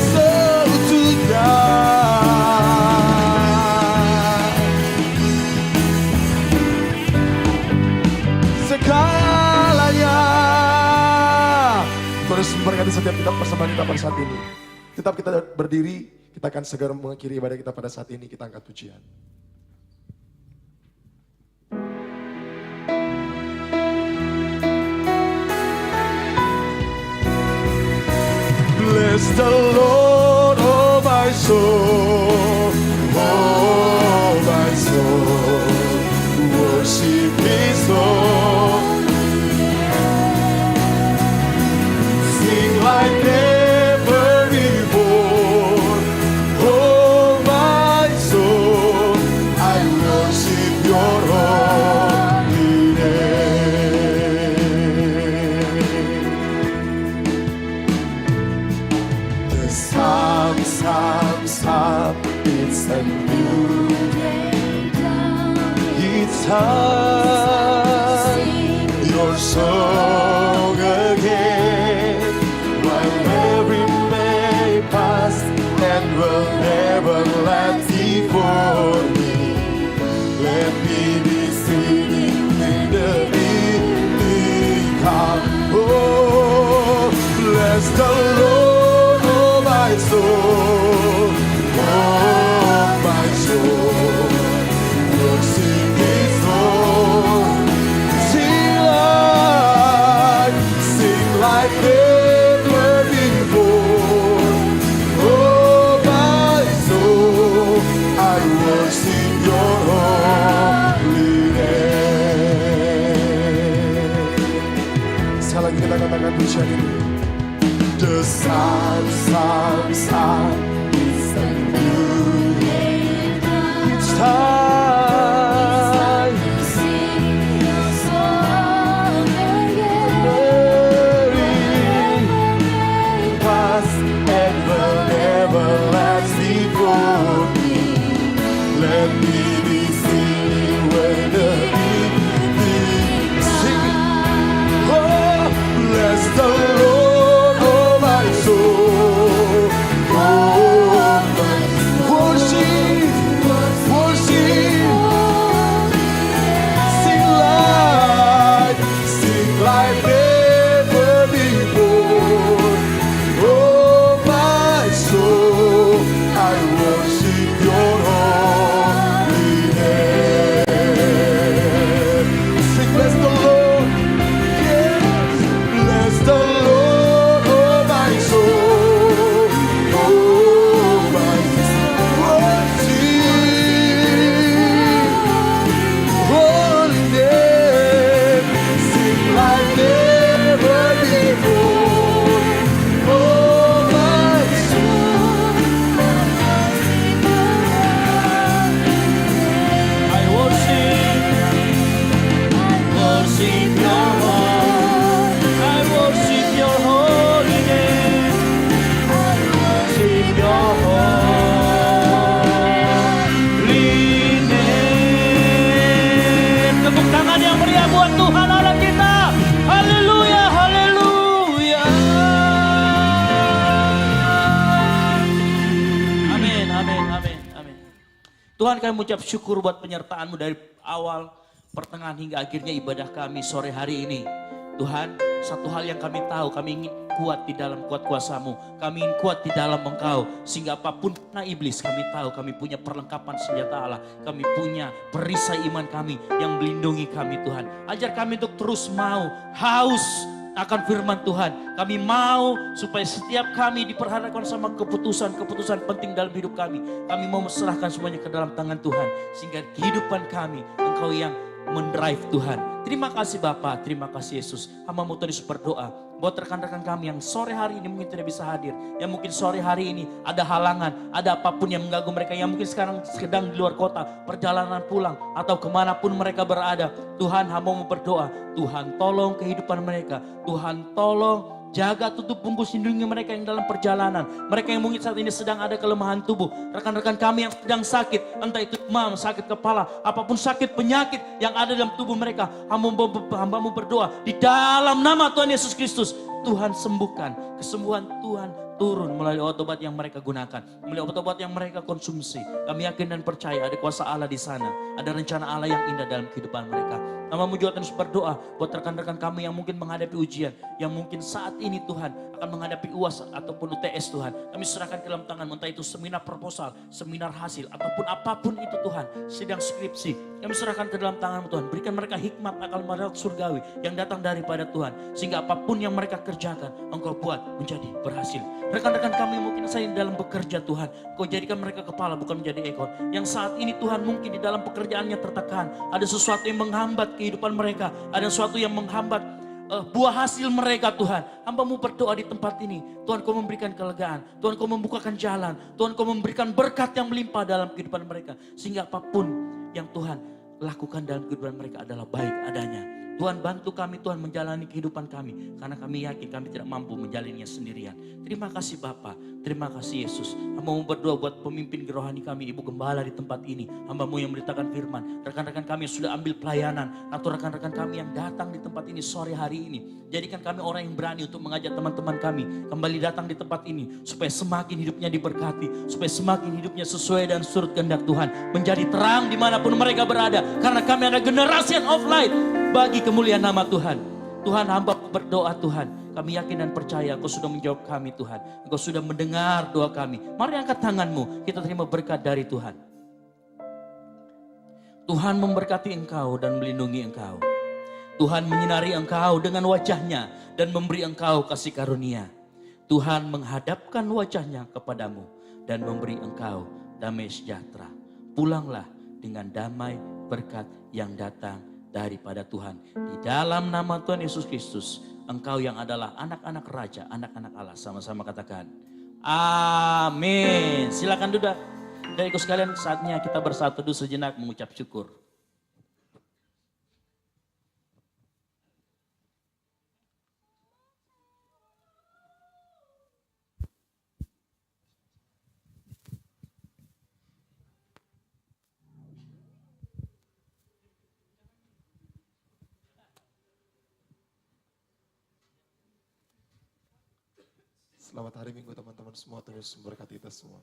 Seutuhnya segalanya. Terus memberkati setiap kita persembahan kita pada saat ini. Tetap kita berdiri, kita akan segera mengakhiri ibadah kita pada saat ini. Kita angkat pujian. Bless the Lord, oh my soul, oh my soul, worship His holy name. Sing like never before, oh my soul, I worship your holy name. The psalm, it's a new Day down, it's time your song again, while every may pass and will never last before me. Let me be singing in the evening come. Oh, bless the Lord, oh my soul, oh my soul, worship His holy. Sing like never before. Oh my soul, I worship your holy name. Sekali lagi kita katakan pujian ini. The sun, sun, sun is a new day. It's time to sing your song again. Past and forever last before me. Let me be singing when the evening sing. Oh, bless the Lord, oh my soul. Oh, my soul. Worship, worship. Sing like never before. Oh, my soul, I worship your holy name. Sing, bless the Lord, yes, bless the Lord, oh my soul, oh my soul, worship holy name. Sing like never before, oh my soul. I worship your heart. I worship your holy name. Worship your holy name. Tepuk tangan yang meriah buat Tuhan Allah kita. Haleluya, haleluya. Amin, amin, amin, amin. Tuhan, kami mengucap syukur buat penyertaan-Mu dari awal, pertengahan hingga akhirnya ibadah kami sore hari ini. Tuhan, satu hal yang kami tahu, kami ingin kuat di dalam kuat kuasa-Mu. Kami ingin kuat di dalam Engkau. Sehingga apapun kena iblis, kami tahu kami punya perlengkapan senjata Allah. Kami punya perisai iman kami yang melindungi kami Tuhan. Ajar kami untuk terus mau, haus akan firman Tuhan. Kami mau supaya setiap kami diperhadapkan sama keputusan-keputusan penting dalam hidup kami. Kami mau menyerahkan semuanya ke dalam tangan Tuhan. Sehingga kehidupan kami, Engkau yang mendrive Tuhan. Terima kasih Bapa, terima kasih Yesus. Hamba-Mu Tuhan Yesus berdoa buat rekan-rekan kami yang sore hari ini mungkin tidak bisa hadir. Yang mungkin sore hari ini ada halangan, ada apapun yang mengganggu mereka. Yang mungkin sekarang sedang di luar kota, perjalanan pulang atau kemanapun mereka berada. Tuhan, hamba-Mu berdoa, Tuhan tolong kehidupan mereka. Tuhan tolong jaga, tutup, bungkus, lindungi mereka yang dalam perjalanan. Mereka yang mungkin saat ini sedang ada kelemahan tubuh. Rekan-rekan kami yang sedang sakit, entah itu demam, sakit kepala, apapun sakit penyakit yang ada dalam tubuh mereka. Hamba-Mu berdoa di dalam nama Tuhan Yesus Kristus. Tuhan sembuhkan, kesembuhan Tuhan turun melalui obat yang mereka gunakan, melalui obat yang mereka konsumsi. Kami yakin dan percaya ada kuasa Allah di sana, ada rencana Allah yang indah dalam kehidupan mereka. Hamba-Mu juga terus berdoa buat rekan-rekan kami yang mungkin menghadapi ujian, yang mungkin saat ini Tuhan akan menghadapi UAS ataupun UTS Tuhan. Kami serahkan ke dalam tangan, entah itu seminar proposal, seminar hasil, ataupun apapun itu Tuhan, sidang skripsi. Kami serahkan ke dalam tangan Tuhan, berikan mereka hikmat akal madat surgawi yang datang daripada Tuhan. Sehingga apapun yang mereka kerjakan, Engkau buat menjadi berhasil. Rekan-rekan kami mungkin saya dalam bekerja Tuhan, Engkau jadikan mereka kepala bukan menjadi ekor. Yang saat ini Tuhan mungkin di dalam pekerjaannya tertekan, ada sesuatu yang menghambat kehidupan mereka, ada sesuatu yang menghambat buah hasil mereka Tuhan. Hamba-Mu berdoa di tempat ini, Tuhan Kau memberikan kelegaan, Tuhan Kau membukakan jalan, Tuhan Kau memberikan berkat yang melimpah dalam kehidupan mereka. Sehingga apapun yang Tuhan lakukan dalam kehidupan mereka adalah baik adanya. Tuhan bantu kami Tuhan menjalani kehidupan kami. Karena kami yakin kami tidak mampu menjalaninya sendirian. Terima kasih Bapa, terima kasih Yesus. Hamba-Mu berdoa buat pemimpin rohani kami, Ibu Gembala di tempat ini. Hamba-Mu yang memberitakan firman. Rekan-rekan kami yang sudah ambil pelayanan. Atau rekan-rekan kami yang datang di tempat ini sore hari ini. Jadikan kami orang yang berani untuk mengajak teman-teman kami kembali datang di tempat ini. Supaya semakin hidupnya diberkati. Supaya semakin hidupnya sesuai dan surut kehendak Tuhan. Menjadi terang dimanapun mereka berada. Karena kami ada generation of light. Bagi kemuliaan nama Tuhan. Tuhan, hamba berdoa Tuhan. Kami yakin dan percaya Engkau sudah menjawab kami Tuhan. Engkau sudah mendengar doa kami. Mari angkat tanganmu, kita terima berkat dari Tuhan. Tuhan memberkati engkau dan melindungi engkau. Tuhan menyinari engkau dengan wajahnya dan memberi engkau kasih karunia. Tuhan menghadapkan wajahnya kepadamu dan memberi engkau damai sejahtera. Pulanglah dengan damai berkat yang datang daripada Tuhan. Di dalam nama Tuhan Yesus Kristus, Engkau yang adalah anak-anak raja, anak-anak Allah. Sama-sama katakan, amin. Silakan duduk. Dan ikut sekalian, saatnya kita bersatu dulu sejenak mengucap syukur. Selamat hari Minggu teman-teman semua, Tuhan Yesus memberkati kita semua.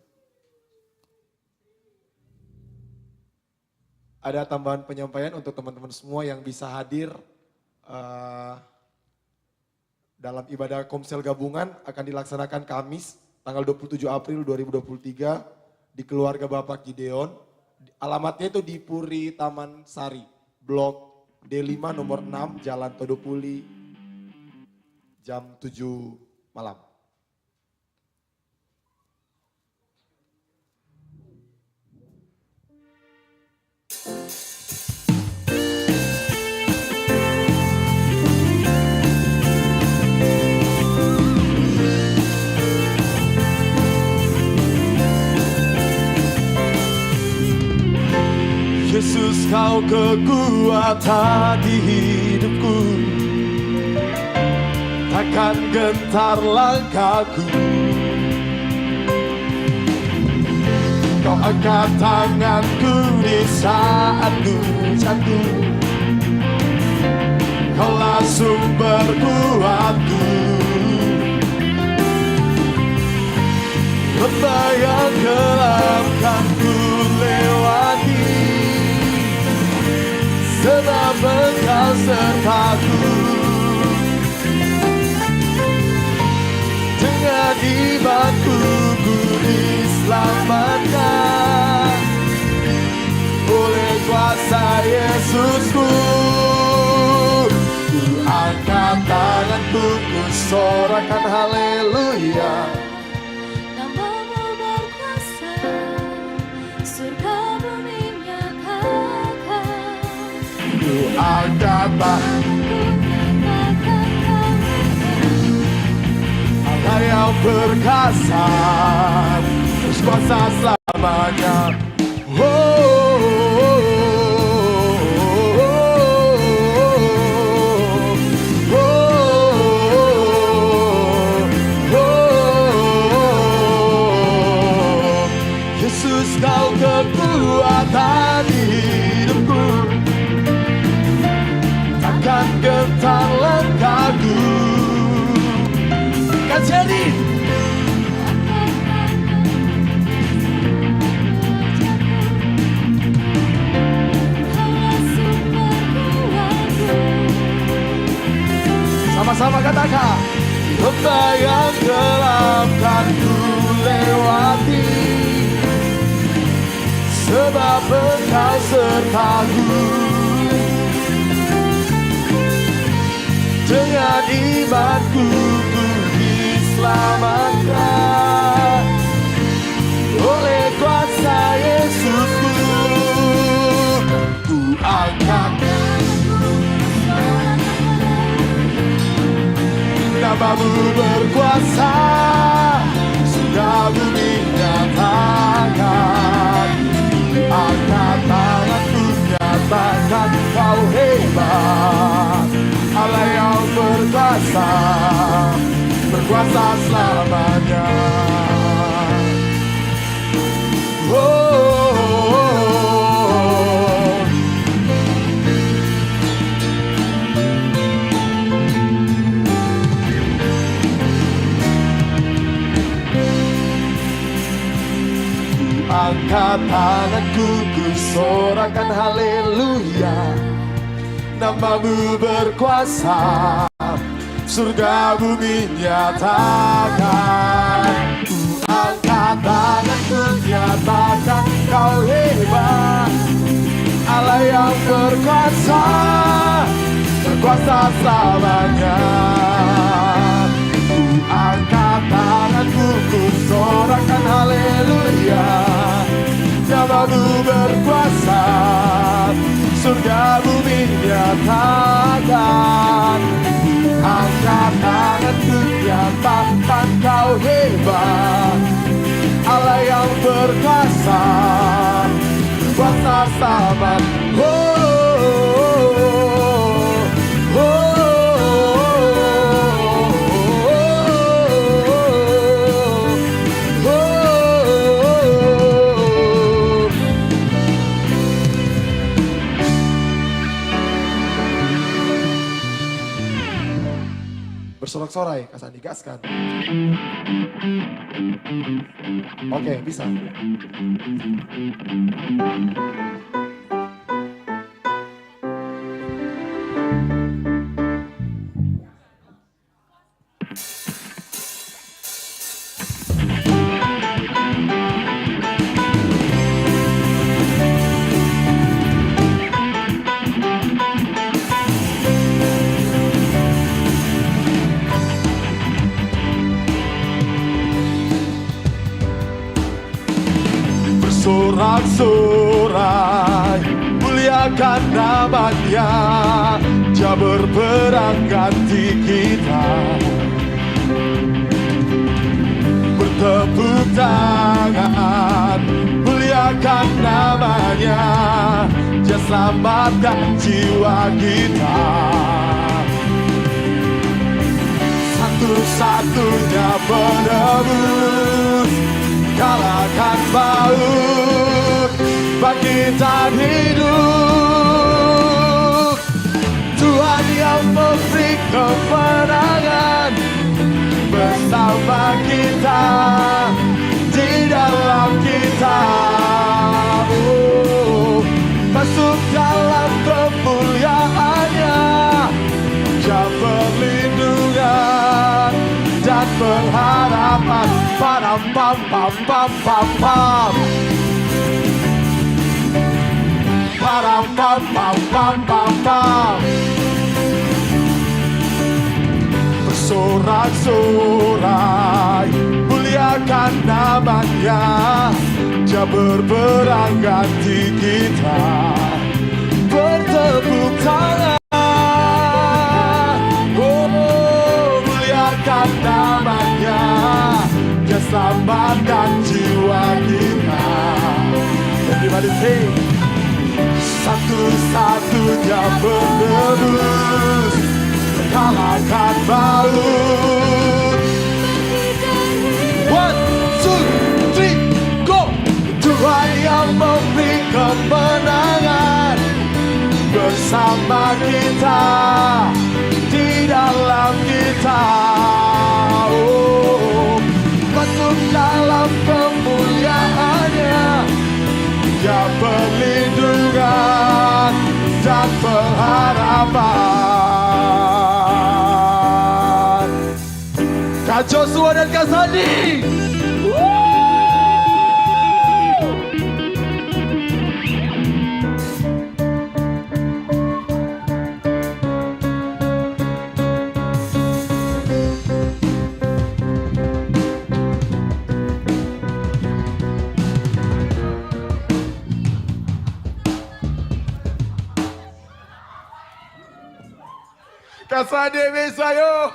Ada tambahan penyampaian untuk teman-teman semua yang bisa hadir dalam ibadah Komsel gabungan akan dilaksanakan Kamis tanggal 27 April 2023 di keluarga Bapak Gideon. Alamatnya itu di Puri Taman Sari, Blok D5 nomor 6, Jalan Todopuli, jam 7 malam. Yesus, kau kekuatan di hidupku, takkan gentar langkahku. Kau angkat tanganku di saat ku jatuh, Kaulah sumber kuatku. Lembah yang gelap kan ku lewati, sebab Engkau sertaku. Dengan imanku ku diselamatkan oleh kuasa Yesusku. Ku angkat tanganku, ku sorakan haleluya. Namamu berkuasa, surga bumi nyatakan. Ku angkat tanganku, Allah yang perkasa, terus kuasa selamanya. Oh, oh, oh, oh, oh. Yesus, kau kekuatan di hidupku, takkan gentar langkahku. Kan jadi sama-sama katakan, lembah yang gelap kan ku lewati, sebab Engkau sertaku. Dengan imanku ku diselamatkan oleh kuasa Yesusku. Ku angkat namamu berkuasa, sudah bumi nyatakan. Angkat tanganku, nyatakan kau hebat, Allah yang berkuasa, berkuasa selamanya. Oh, oh, oh. Angkat tanganku, ku sorakan haleluya. Namamu berkuasa, surga bumi nyatakan. Ku angkat tanganku, nyatakan kau hebat, Allah yang berkuasa, berkuasa selamanya. Ku angkat tanganku, ku sorakan haleluya. Namamu berkuasa, surga bumi nyatakan. Ku angkat bersama. Oh, oh, oh, oh. Bersorak-sorai, Kak Sandi, gaskan. Oke, bisa. Bersorak-sorai, muliakan namanya, Dia berperang ganti kita. Bertepuk tangan, muliakan namanya, Dia selamatkan jiwa kita. Satu-satunya penebus, kalahkan maut, bangkitan hidup. Tuhan yang memberi kemenangan bersama kita, di dalam kita. Oh, masuk dalam kemuliaannya, Dia perlindungan dan pengharapan. Pam pam pam pam pam pam. Pam pam pam pam pam pam. Bersorak-sorai, muliakan namanya, Dia berperang ganti kita. Bertepuk tangan, namanya, Dia selamatkan jiwa kita. Everybody sing. Satu-satunya penebus, kalahkan maut. One, two, three, go. Tuhan yang memberi kemenangan bersama kita, di dalam kita. Oh, masuk dalam kemuliaannya, Dia perlindungan dan pengharapan. Kak Joshua dan Kak Sandi. Kak Sandi bisa yuk.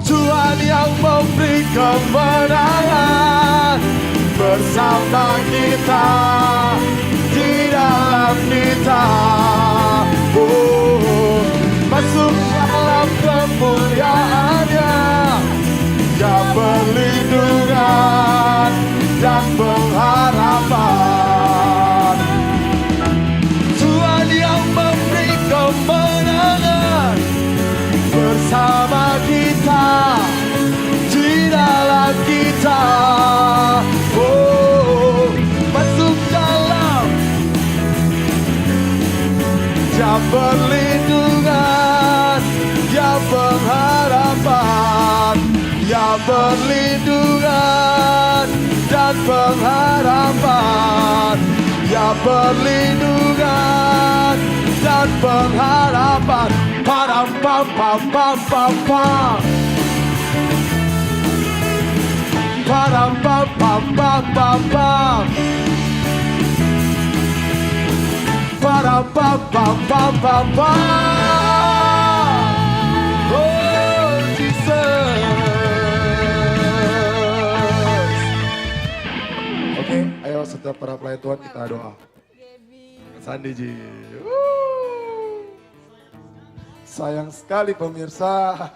Tuhan yang memberi kemenangan bersama kita, di dalam kita. Oh, masuk dalam kemuliaannya, Dia perlindungan dan pengharapan. Tuhan yang memberi kemenangan bersama kita, di dalam kita. Oh, masuk dalam, Dia perlindungan, Dia pengharapan. Dia perlindungan dan pengharapan. Dia perlindungan dan pengharapan. Pam pam pam pam pam pam. Pam pam pam pam pam pam. Pam pam pam pam pam pam. kita para pelayan Tuhan kita doa. Sandi Ji. Sayang sekali pemirsa.